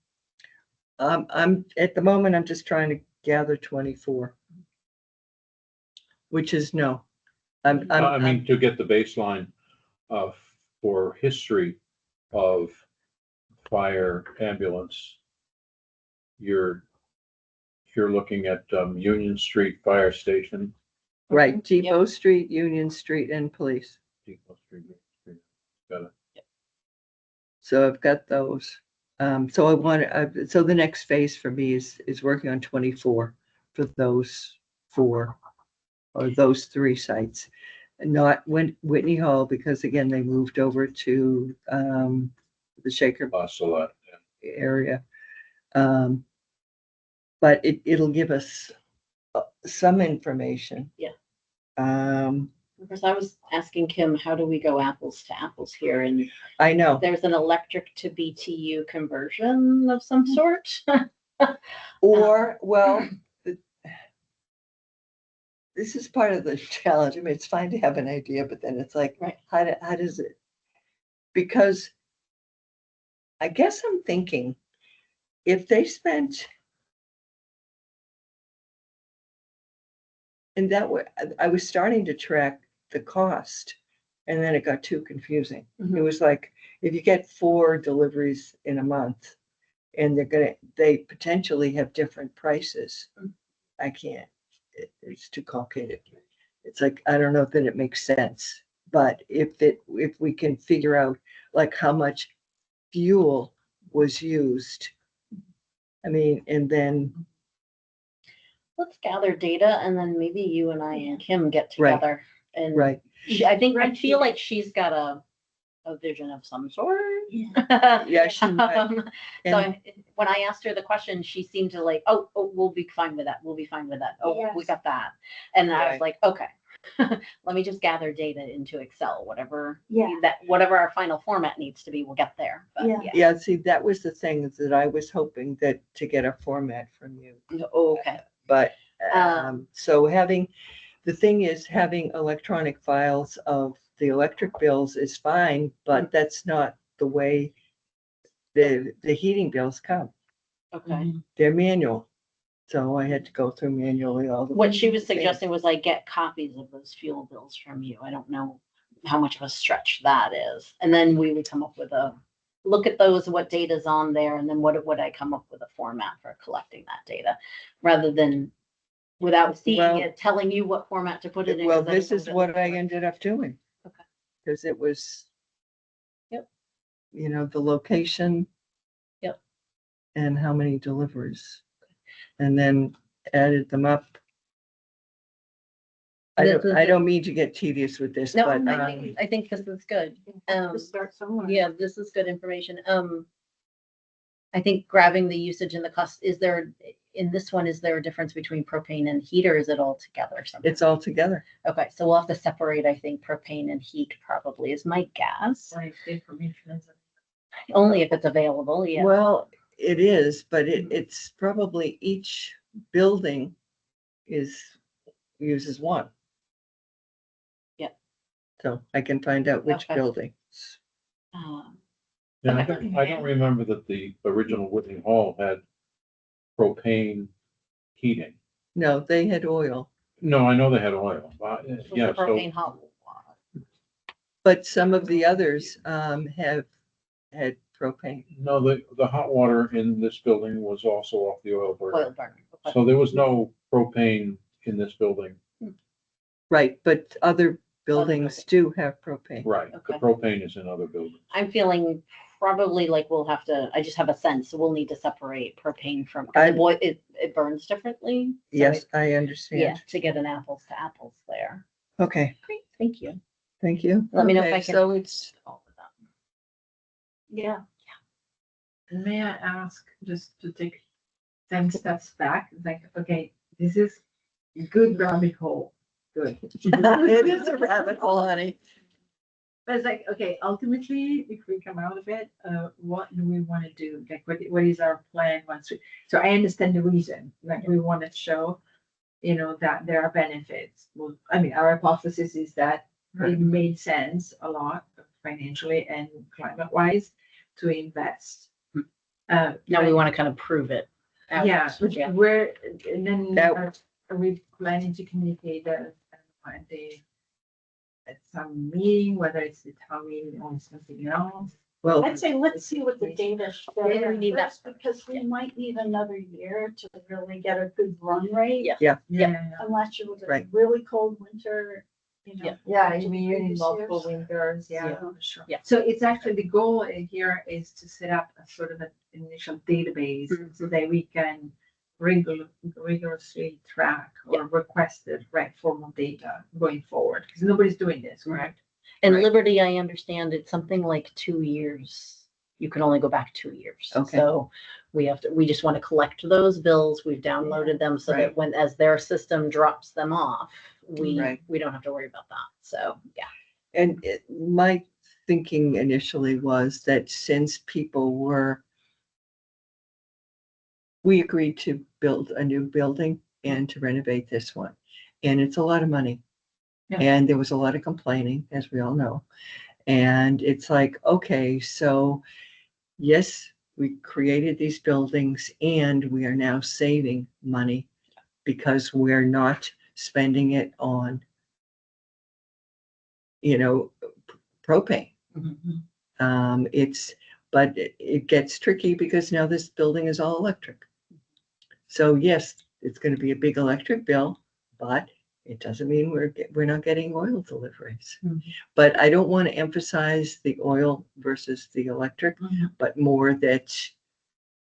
I'm at the moment, I'm just trying to gather 24. Which is no. I mean, to get the baseline for history of fire ambulance, you're looking at Union Street Fire Station. right, Yep. Depot Street, Union Street, and police. Depot Street. Got it. So I've got those. So so the next phase for me is working on 24 for those 4 or those 3 sites. Not Whitney Hall, because again, they moved over to the Shaker Lost a lot. Yeah. area. But it'll give us some information. Yeah. I Because I was asking Kim, how do we go apples to apples here? And know. there's an electric to BTU conversion of some sort. Or, well, the this is part of the challenge. I mean, it's fine to have an idea, but then it's like, Right. how does it? Because I guess I'm thinking if they spent, and that way, I was starting to track the cost, and then it got too confusing. It Mhm. was like, if you get 4 deliveries in a month, and they potentially have different prices, I can't, it's too complicated. It's like, I don't know that it makes sense, but if we can figure out like how much fuel was used, I mean, and then, Let's gather data and then maybe you and I and Kim get Right. together. And right, I think, I Right. feel like she's got a vision of some sort. yeah, she might. So And when I asked her the question, she seemed to like, oh, we'll be fine with that. We'll be fine with that. Oh, we Yes. got that. And I was Right. like, okay, let me just gather data into Excel, whatever Yeah. whatever our final format needs to be, we'll get there. But Yeah. yeah, see, that was the thing that I was hoping that to get a format from you. Okay. But, Um, so the thing is, having electronic files of the electric bills is fine, but that's not the way the heating bills come. Okay. They're manual. So I had to go through manually all the. What she was things. suggesting was like get copies of those fuel bills from you. I don't know how much of a stretch that is. And then we would come up with look at those, what data's on there, and then what would I come up with a format for collecting that data, rather than without seeing Well- it, telling you what format to put it in. Well, 'cause I this don't know is it what looks I like. ended up doing. Okay. Because it was. Yep. You know, the location. Yep. And how many deliveries. And then added them up. I don't mean to get tedious with this, No, but, I think this is good. To start somewhere. Yeah, this is good information. I think grabbing the usage and the cost, is there a difference between propane and heat, or is it all together? it's all together. Okay, so we'll have to separate, I think, propane and heat probably is my guess. Right, information is. Only if it's available, yeah. Well, it is, but it's probably each building uses one. Yep. So I can find out which Okay. building. Yeah, I Okay. don't remember that the original Whitney Hall had propane heating. No, they had oil, No, I know they had oil. Was Yeah, the so, propane hot? but some of the others have had propane. no, the hot water in this building was also off the oil burner. Oil burner. Okay. So there was no propane in this building. Right, but other buildings do have propane. Right, the Okay. propane is in other buildings. I'm feeling probably like I just have a sense, so we'll need to separate propane from, I- it burns differently. so Yes, it- I Yeah, understand. to get an apples to apples there. Okay, Great, thank you. thank you. Let me know if Okay, I can- So it's, All of that. Yeah. And may I ask, just to take 10 steps back, like, okay, this is a good rabbit hole, good. it is a rabbit hole, honey. But it's like, okay, ultimately, if we come out of it, what do we want to do? Like, what is our plan once we, so I understand the reason, like, we want to show, that there are benefits. Well, I mean, our hypothesis is that it made sense a lot financially and climate-wise to invest. Now we want to kind of prove it. Yeah, afterwards, yeah. where, and then That- are we planning to communicate that at some meeting, whether it's the town meeting or something else? Well, I'd say let's see what the data shows. Yeah, we need that first, because we might need another year to really get a good run rate. Yeah. Yeah. Unless you with a Right. really cold winter, Yeah. Yeah, to you mean you need previous multiple years. winters, yeah, Yeah. for sure. Yeah. So it's actually, the goal in here is to set up a sort of an initial database so that we can rigorously track or request the right formal data going forward, because nobody's doing this, correct? And Right. Liberty, I understand it's something like 2 years. You can only go back 2 years. Okay. So we just want to collect those bills. We've downloaded them so that Right. as their system drops them off, Right. we don't have to worry about that. So, yeah. and my thinking initially was that since we agreed to build a new building and to renovate this one. And it's a lot of money. Yeah. And there was a lot of complaining, as we all know. And it's like, okay, so yes, we created these buildings and we are now saving money because we're not spending it on, propane. But it gets tricky because now this building is all electric. So yes, it's going to be a big electric bill, but it doesn't mean we're not getting oil deliveries. Mhm. But I don't want to emphasize the oil versus the electric, Mhm. but more that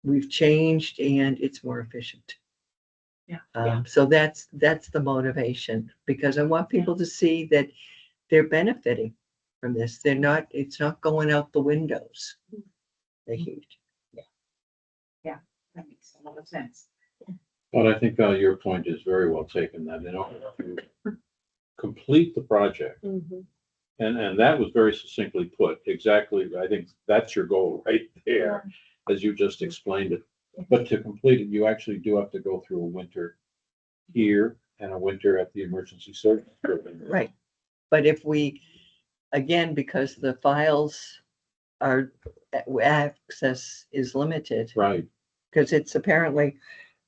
we've changed and it's more efficient. Yeah. So that's the motivation, because I want people to see that they're benefiting from this. It's not going out the windows, the heat. That makes a lot of sense. But I think your point is very well taken, that in order to complete the project, Mhm. and that was very succinctly put, exactly, I think that's your goal right there, as you just explained it. But to complete it, you actually do have to go through a winter here and a winter at the emergency service building. Right. But if we, again, because the files are, access is limited, Right, because it's apparently,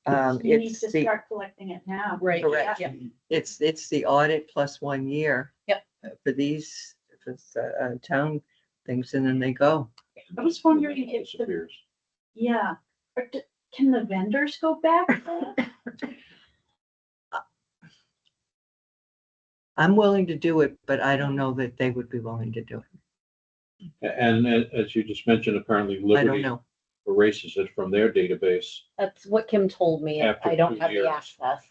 You need it's to the, start collecting it now. Right, Correct. yeah. it's the audit plus 1 year. Yep. For these, town things, and then they go. I was wondering if the, disappears. yeah, can the vendors go back? I'm willing to do it, but I don't know that they would be willing to do it. And as you just mentioned, apparently I don't Liberty know. erases it from their database. That's what Kim told me. After I don't 2 have the years. access.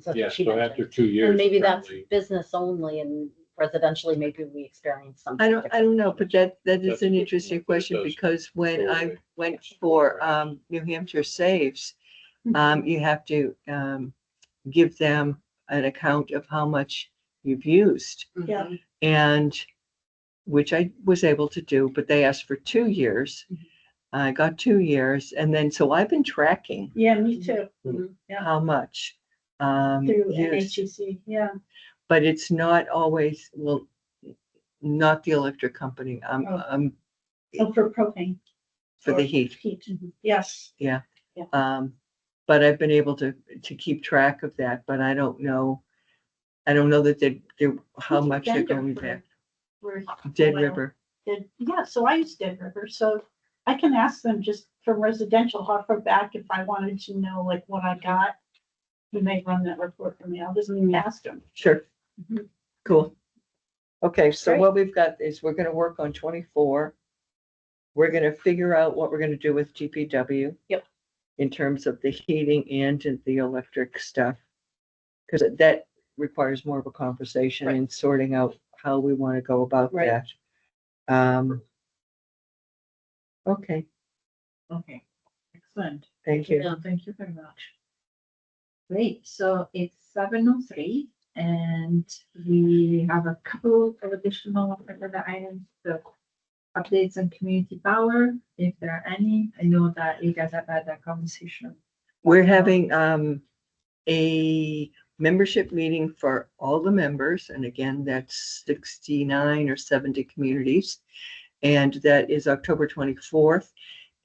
So Yeah, she so mentioned. after 2 years. And maybe that's apparently- business only, and residentially, maybe we experience something. I don't know, but that is That's a an good interesting point, but it question, does because when go I away. went for New Hampshire Saves, you have to give them an account of how much you've used, Yeah. Mhm. and which I was able to do, but they asked for 2 years. Mhm. I got 2 years, and then so I've been tracking Yeah, me too, how much through used, NHEC, yeah. but it's not always, well, not the electric company. Oh. I'm Oh, for propane. for the Or heat. Heat, yes. But I've been able to keep track of that, but I don't know that they're how Who's the much they're vendor going for- back. for Dead oil? River. Yeah, so I use Dead River, so I can ask them just for residential how far back if I wanted to know like what I got. When they run that report for me, I'll just ask them. Sure. Mhm. Cool. Okay, so Great. what we've got is we're gonna work on 24. We're gonna figure out what we're gonna do with GPW. Yep. In terms of the heating and the electric stuff. Because that requires more of a conversation Right. and sorting out how we want to go about Right. that. Okay, Okay, excellent. thank you. Thank you very much. Great, so it's 7:03 and we have a couple of additional agenda items, so updates on community power, if there are any. I know that you guys have had that conversation. We're having a membership meeting for all the members, and again, that's 69 or 70 communities. And that is October 24th.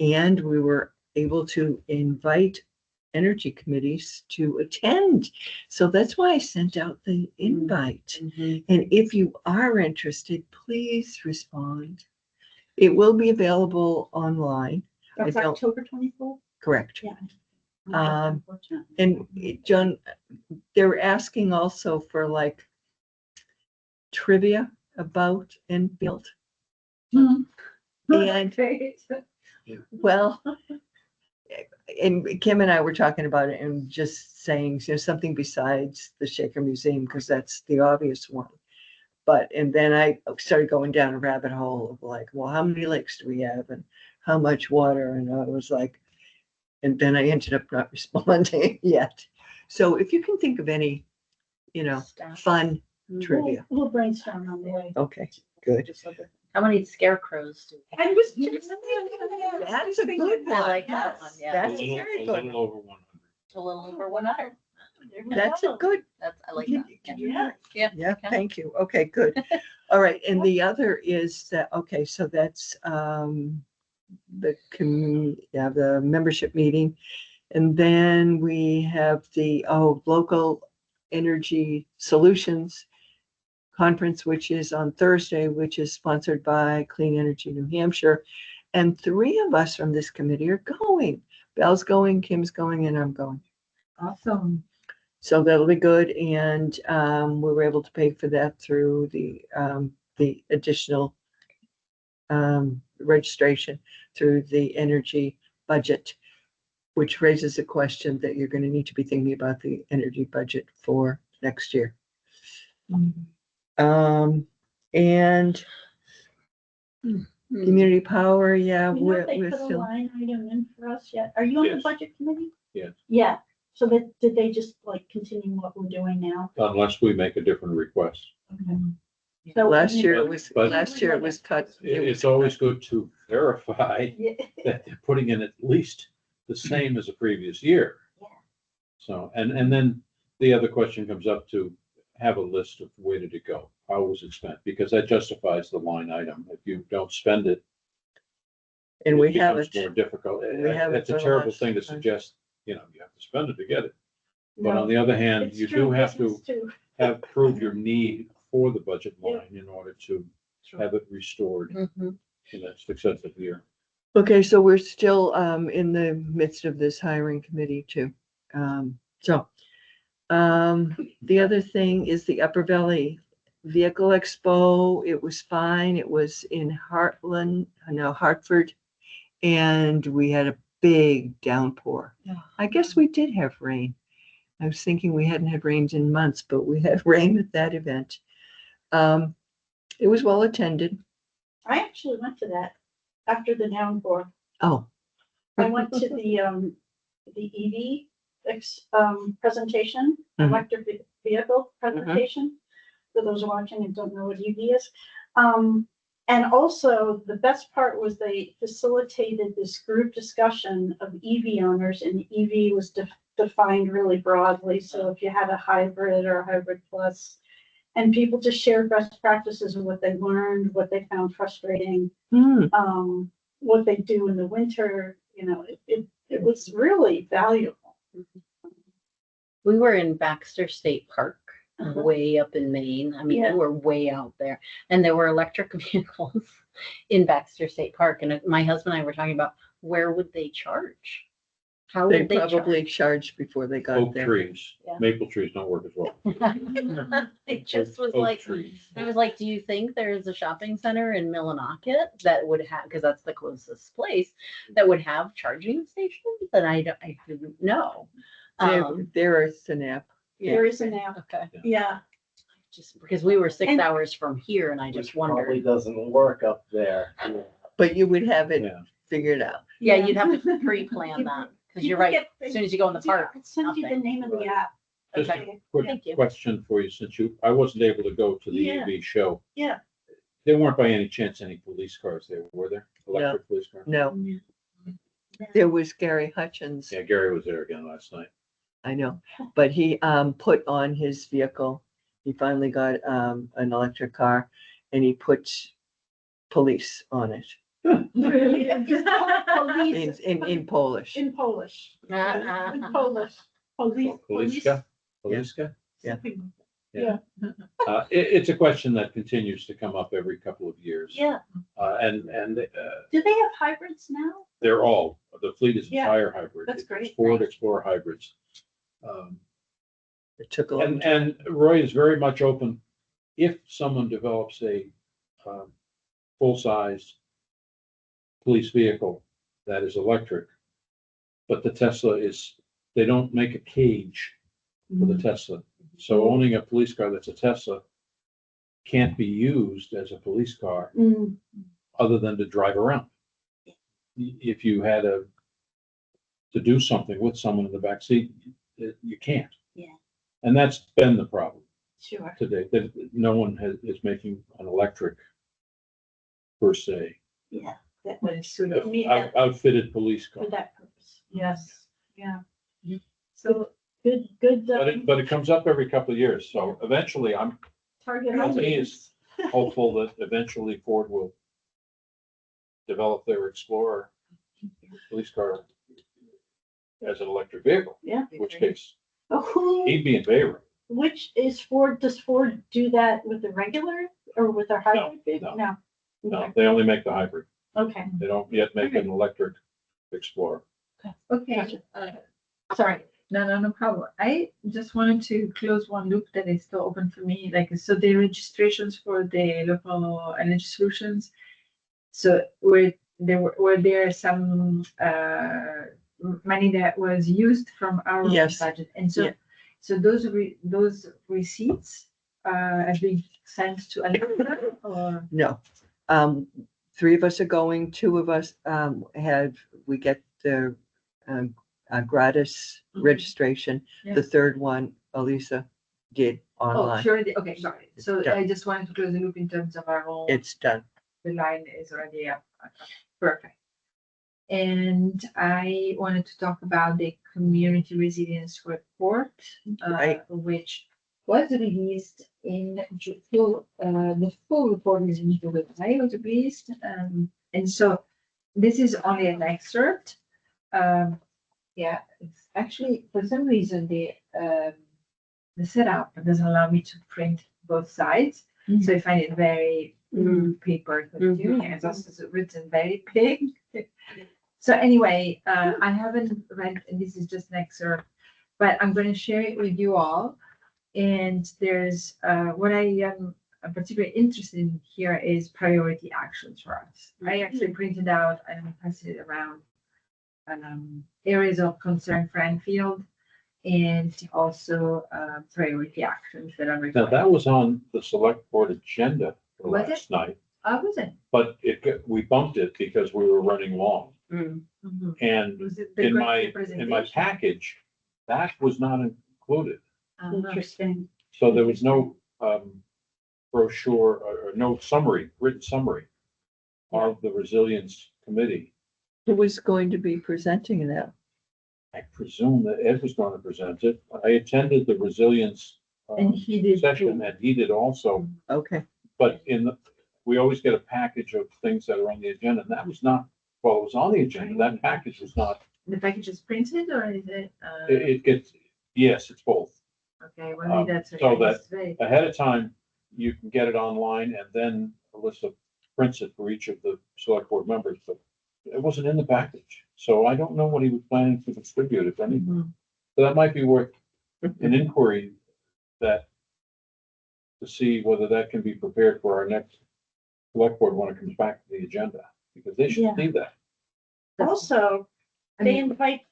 And we were able to invite energy committees to attend. So that's why I sent out the invite. Mhm. And if you are interested, please respond. It will be available online, That's I don't- October 24th? correct? Yeah. Unfortunate. And John, they're asking also for like trivia about Enfield. And well, and Kim and I were talking about it and just saying, something besides the Shaker Museum, because that's the obvious one. And then I started going down a rabbit hole of like, well, how many lakes do we have and how much water? And I was like, and then I ended up not responding yet. So if you can think of any, Staff. fun Mhm. trivia. We'll brainstorm on the way. Okay, good. How many scarecrows do we have? I was just That's a good I one. like that one, yeah. That's A a very little good. over 100. A little over 100. There we That's a go. good, I like that. Yeah. yeah, Okay. thank you. Okay, good. All right, and the other is that, okay, so that's the membership meeting. And then we have the local energy solutions conference, which is on Thursday, which is sponsored by Clean Energy New Hampshire. And 3 of us from this committee are going. Belle's going, Kim's going, and I'm going. Awesome. So that'll be good. And we were able to pay for that through the additional registration through the energy budget, which raises a question that you're going to need to be thinking about the energy budget for next year. And community power, yeah, You know if they we're put a still, line item in for us yet? Are you on the Yes. budget committee? Yes. Yeah, so did they just like continue what we're doing now? Unless we make a different request. So, last I mean, year it was, But- last year it was cut. It's always good to verify Yeah. that they're putting in at least the same as the previous year. Yeah. So, and then the other question comes up to have a list of where did it go? How was it spent? Because that justifies the line item. If you don't spend it, And it we becomes haven't, more difficult. We haven't It's a for the terrible last thing to time. suggest, you have to spend it to get it. But No, on the other hand, it's you true do have business to too. have prove your need for the budget Yeah. line in order to have it restored Mhm. in that successive year. okay, so we're still in the midst of this hiring committee too. The other thing is the Upper Valley Vehicle Expo. It was fine. It was in Hartford, and we had a big downpour. I guess we did have rain. I was thinking we hadn't had rains in months, but we had rain at that event. It was well attended. I actually went to that after the downpour. Oh, I went to the EV presentation, Mhm. electric vehicle presentation. For those watching and don't know what EV is. And also the best part was they facilitated this group discussion of EV owners, and EV was defined really broadly. So if you had a hybrid or a hybrid plus, and people just shared best practices of what they learned, what they found frustrating, what they do in the winter, it was really valuable. We were in Baxter State Park, Uh-huh. way up in Maine. I mean, Yeah. we were way out there. And there were electric vehicles in Baxter State Park. And my husband and I were talking about where would they charge? How they would they probably charged before they got Oak there. trees, Yeah. maple trees don't work as well. charge? It just was Oak like, trees. I was like, do you think there's a shopping center in Millinocket that would have, because that's the closest place, that would have charging stations? And I didn't know. There is an app. There is an app. Okay. Yeah. Just because we were 6 And- hours from here and I just Which probably wondered. doesn't work up there. But you would have it Yeah. figured out. Yeah, you'd have to pre-plan that because you're right. As soon as you go in the park. I'll send you the nothing. name of the app. Just Okay. Okay. Quick Thank you. question for you, since I wasn't able to go to the Yeah. EV show. Yeah. There weren't by any chance any police cars there, were there? Electric police cars? No, there was Gary Hutchins, Yeah, Gary was there again last night. I know, but he put on his vehicle, he finally got an electric car, and he put police on it Really? Police in Polish. in Polish. Uh-uh. In Polish. Police. Poliska? Poliska? Yeah. something. It's a question that continues to come up every couple of years. Yeah. And Do they have hybrids now? they're all, the fleet is Yeah, entire hybrid. that's It's great. Ford Explorer hybrids. It took a long And Roy is very much open, if someone develops a full-size police vehicle that is electric, but the Tesla they don't make a cage for the Tesla. So owning a police car that's a Tesla can't be used as a police car Mm. other than to drive around. If you had to do something with someone in the back seat, you can't. Yeah. And that's been the problem Sure. today, that no one is making an electric per se, Yeah. That But would it's suitable. meet that outfitted police car. for that purpose. Yes. Yeah. So good, But it comes up every couple of years, so eventually target Well, me audience. hopeful that eventually Ford will develop their Explorer police car as an electric vehicle. Yeah. In which case, Who, he'd be in favor. which is Ford, does Ford do that with the regular or with their hybrid vehicle? No. No, they only make the hybrid. Okay, They don't yet make an electric Explorer. Okay, Gotcha. sorry, no problem. I just wanted to close one loop that is still open for me, like, so the registrations for the local energy solutions. So were there some, money that was used from our Yes. budget? And so, Yeah. so those receipts, have been sent to another, or? No. Three of us are going, two of us, we get the, gratis Mhm. registration. Yeah. The third one, Elisa did Oh, online. sure, okay, got it. So Yeah. I just wanted to close the loop in terms of our own. It's done. The line is already up. Okay, perfect. And I wanted to talk about the community resilience report, Right. which was released in the full report is in July, was released. And so this is only an excerpt. Yeah, it's actually, for some reason, the setup doesn't allow me to print both sides. So I find it very paper consuming, and it's also written very big. So anyway, I haven't read, and this is just an excerpt, but I'm going to share it with you all. And there's what I am particularly interested in here is priority actions for us. I actually printed out and passed it around areas of concern for Enfield, and also priority actions that are Now, required. that was on the select board agenda for Was it? last night, I wasn't. but we bumped it because we were running long. Mhm. And Was it the in my presentation? package, that was not included. Uh-huh. interesting. So there was no brochure or no written summary of the resilience committee. Who was going to be presenting that? I presume that Ed was going to present it. I attended the resilience And he did session, too. and he did also. Okay. But we always get a package of things that are on the agenda, and that was not, well, it was on the agenda. That package was not, The package is printed or is it? it gets, yes, it's both. Okay, well, maybe that's. so it's very- Ahead of time, you can get it online, and then Alyssa prints it for each of the select board members, but it wasn't in the package. So I don't know what he was planning to distribute, if anything. Mhm. So that might be worth an inquiry to see whether that can be prepared for our next select board when it comes back to the agenda, because they should Yeah. see that. Also, I they mean, invite,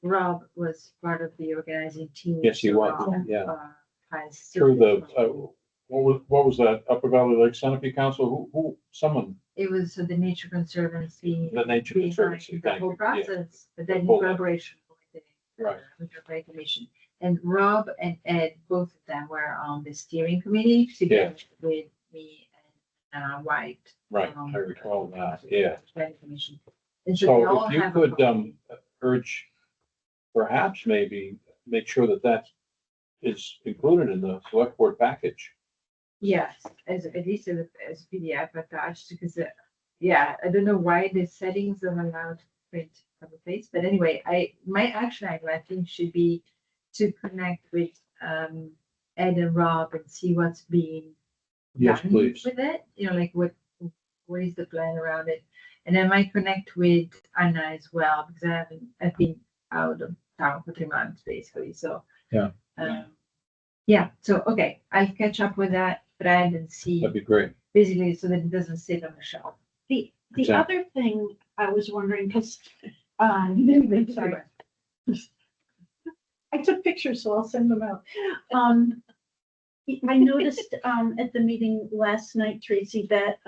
Rob was part of the organizing team. Yes, he so was, Rob, yeah. has Through the, certified- what was that, Upper Valley Lake Centipede Council, someone, It was the Nature Conservancy. The Nature behind Conservancy, The thank whole you, yeah. process, but then in whole- collaboration with the. Right. With the Planning Commission. And Rob and Ed, both of them were on the steering committee together with me and White. right, I recall that, yeah. Planning Commission. And so they So all if you have a could, copy. urge, perhaps maybe, make sure that is included in the select board package. Yes, at least as PDF attached, because, yeah, I don't know why the settings are allowed to print on the face, but anyway, my action item, I think, should be to connect with, Ed and Rob and see what's being Yes, done please. with it, like what is the plan around it? And I might connect with Anna as well, because I've been out of town for 3 months, basically, so. Yeah. Yeah, so, okay, I'll catch up with that thread and see, That'd be great. basically, so that it doesn't sit on the shelf. the Exactly. other thing I was wondering, because, sorry, I took pictures, so I'll send them out. I noticed, at the meeting last night, Tracy, that,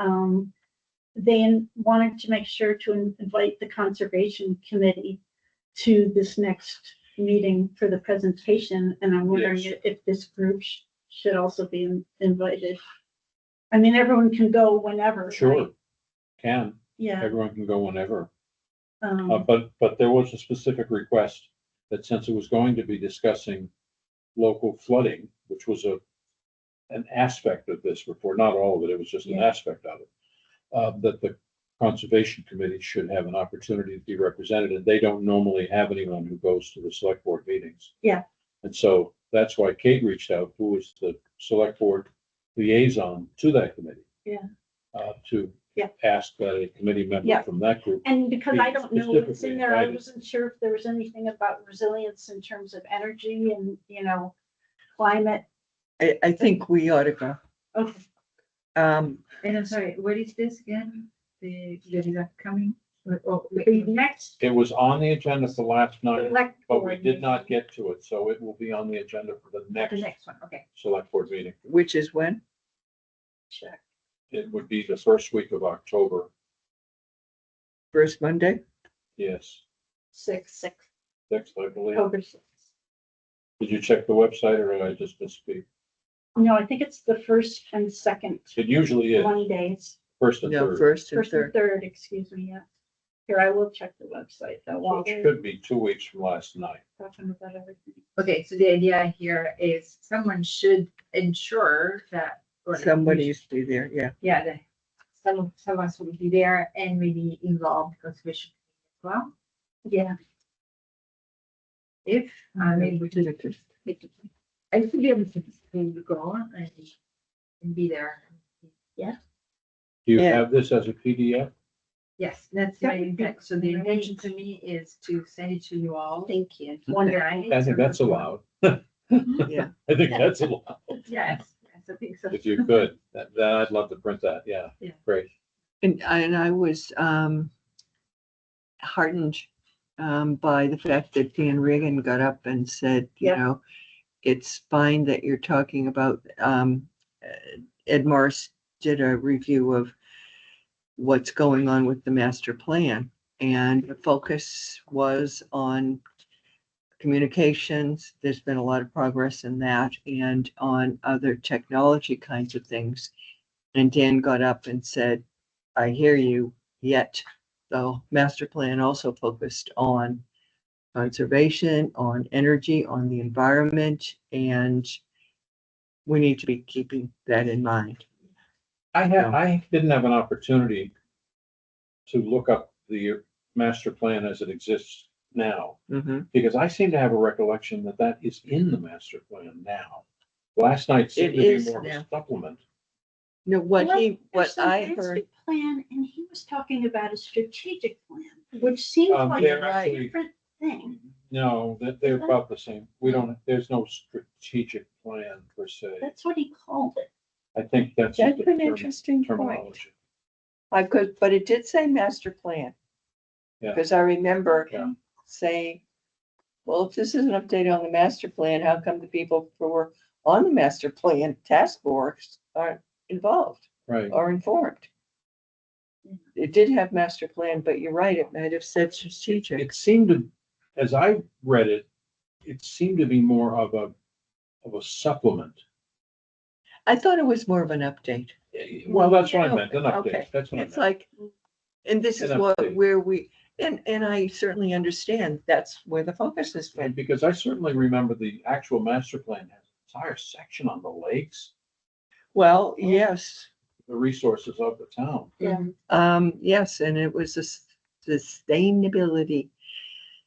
they wanted to make sure to invite the Conservation Committee to this next meeting for the presentation, and I'm wondering Yes. if this group should also be invited. I mean, everyone can go whenever. right? Sure, can, Yeah, everyone can go whenever. um, But there was a specific request that since it was going to be discussing local flooding, which was an aspect of this report, not all of it, it was just an Yeah. aspect of it, that the Conservation Committee should have an opportunity to be represented, and they don't normally have anyone who goes to the select board meetings. Yeah. And so that's why Kate reached out, who was the select board liaison to that committee. Yeah. To Yeah. ask that a committee member Yeah. from that group. And because I don't know what's in Specifically there, I invited. wasn't sure if there was anything about resilience in terms of energy and, climate. I think we ought to go. Okay. And I'm sorry, what is this again? That is upcoming? The next It was on the agenda for last night, select but we board did not meeting. get to it, so it will be on the agenda for the The next next one, okay. select board meeting. Which is when? Check. It would be the first week of October, First Monday? yes, Six, next, I believe. October 6th. Did you check the website or did I just misspeak? No, I think it's the first and second It usually is Mondays, first and No, third, first and first and third. third, excuse me, yeah. Here, I will check the website though. so while it we're should be 2 weeks from last night. talking about everything. Okay, so the idea here is someone should ensure that. or Somebody used to be there, yeah. Yeah, some of us will be there and maybe involved conservation as well. Yeah. If I'm able to, I should be able to go and be there. Do you Yeah. have this as a PDF? Yes, that's my That would be intent. So the intention great. to me is to send it to you all. Thank you. Wonderful. I think that's allowed. Yeah. I think that's allowed, Yes, I think so. if you could, that I'd love to print that, yeah, Yeah. great. And I was heartened by the fact that Dan Reagan got up and said, Yeah. it's fine that you're talking about, Ed Morris did a review of what's going on with the master plan. And the focus was on communications. There's been a lot of progress in that and on other technology kinds of things. And Dan got up and said, I hear you, yet the master plan also focused on conservation, on energy, on the environment, and we need to be keeping that in mind. I didn't have an opportunity to look up the master plan as it exists now, Mhm. because I seem to have a recollection that that is in the master plan now. Last night seemed It to be is more of a now. supplement. No, what There's the I master heard, Plan, and he was talking about a strategic plan, which seems like they're a actually- different thing. No, that they're about the same. There's no strategic plan per se. That's what he called it. I think that's. that's just a an interesting point. terminology. I could, but it did say master plan. Yeah. Because I remember Yeah. saying, well, if this is an update on the master plan, how come the people who were on the master plan task force aren't involved Right. or informed? It did have master plan, but you're right, it might have said strategic. It seemed to, as I read it, it seemed to be more of a supplement. I thought it was more of an update. Well, that's what I Yeah, meant, an okay. update. That's what I It's meant. like, and this is An what, update. where we, and I certainly understand that's where the focus has been. And because I certainly remember the actual master plan has an entire section on the lakes, Well, yes, the resources of the town. yes, and it was a sustainability,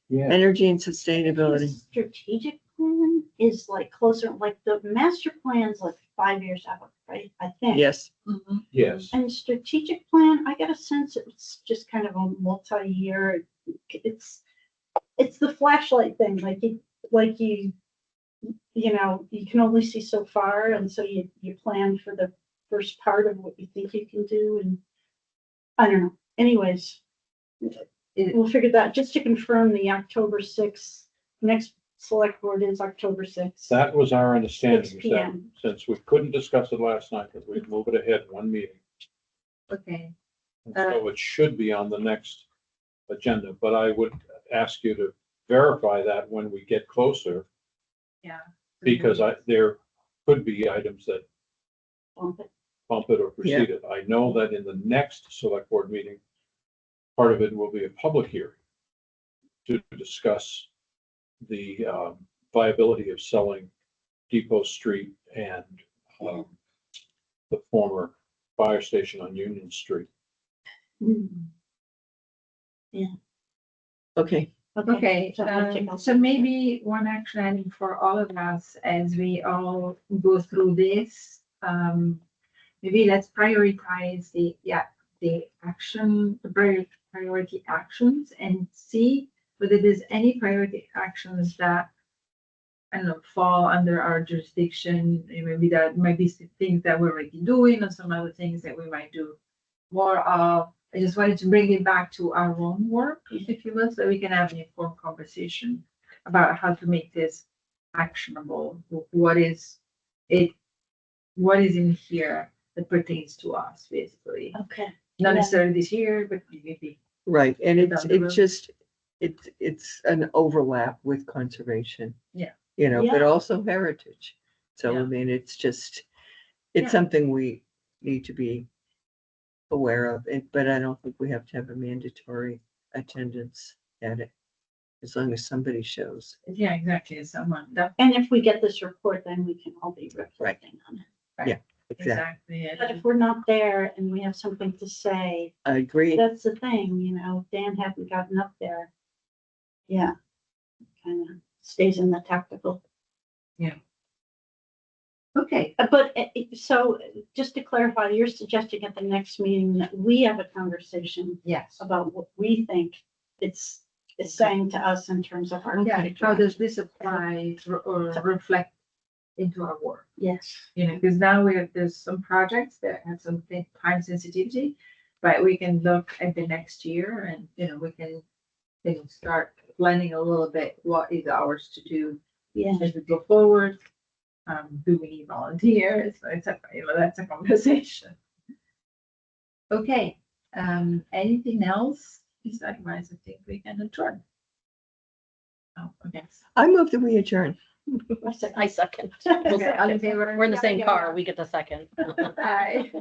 Yeah. energy and The sustainability. strategic plan is like closer, like the master plan's like 5 years out, right? I think. Yes, Yes. And strategic plan, I got a sense it's just kind of a multi-year, it's the flashlight thing, you can only see so far, and so you plan for the first part of what you think you can do, and I don't know. Anyways, we'll figure that, just to confirm the October 6th, next select board is October 6th. That was our understanding, 6 is that PM. since we couldn't discuss it last night, that we'd move it ahead one meeting. Okay, And so it should be on the next agenda, but I would ask you to verify that when we get closer, yeah. because there could be items that Bump it. bump it or precede it. I know that in the next select board meeting, part of it will be a public hearing to discuss the viability of selling Depot Street and the former fire station on Union Street. Okay, Okay, So I'll check out so some- maybe one action item for all of us as we all go through this. Maybe let's prioritize the action, the priority actions and see whether there's any priority actions that, I don't know, fall under our jurisdiction. Maybe that might be some things that we're already doing or some other things that we might do more of. I just wanted to bring it back to our own work, if you will, so we can have an informed conversation about how to make this actionable. What is it? What is in here that pertains to us, basically? Okay. Not Yeah. necessarily this year, but maybe. right, and Down it's, the road. it's just, it's an overlap with conservation. Yeah. You know, but Yeah. also heritage. So, I Yeah. mean, it's just, Yeah. it's something we need to be aware of, but I don't think we have to have a mandatory attendance at it. As long as somebody shows. Yeah, exactly. As someone that And if we get this report, then we can all be reflecting on it. Exactly. exactly. But if we're not there and we have something to say, I agree. that's the thing, you know, Dan hadn't gotten up there. Yeah. Kind of stays in the tactical. Okay. But so just to clarify, you're suggesting at the next meeting that we have a conversation Yes. about what we think it's saying to us in terms of our. Yeah. future How does action. this apply or reflect into our work? Yes. You know, because now there's some projects that have some time sensitivity, but we can look at the next year and, you know, we can start planning a little bit what is ours to do Yeah. as we go forward. Do we need volunteers? It's a, you know, that's a conversation. Okay, anything else? Otherwise, I think we can adjourn. Oh, okay. I move that we adjourn. I second. Okay, all in favor? We're in the same Yeah, car. yeah. We get the second. Bye.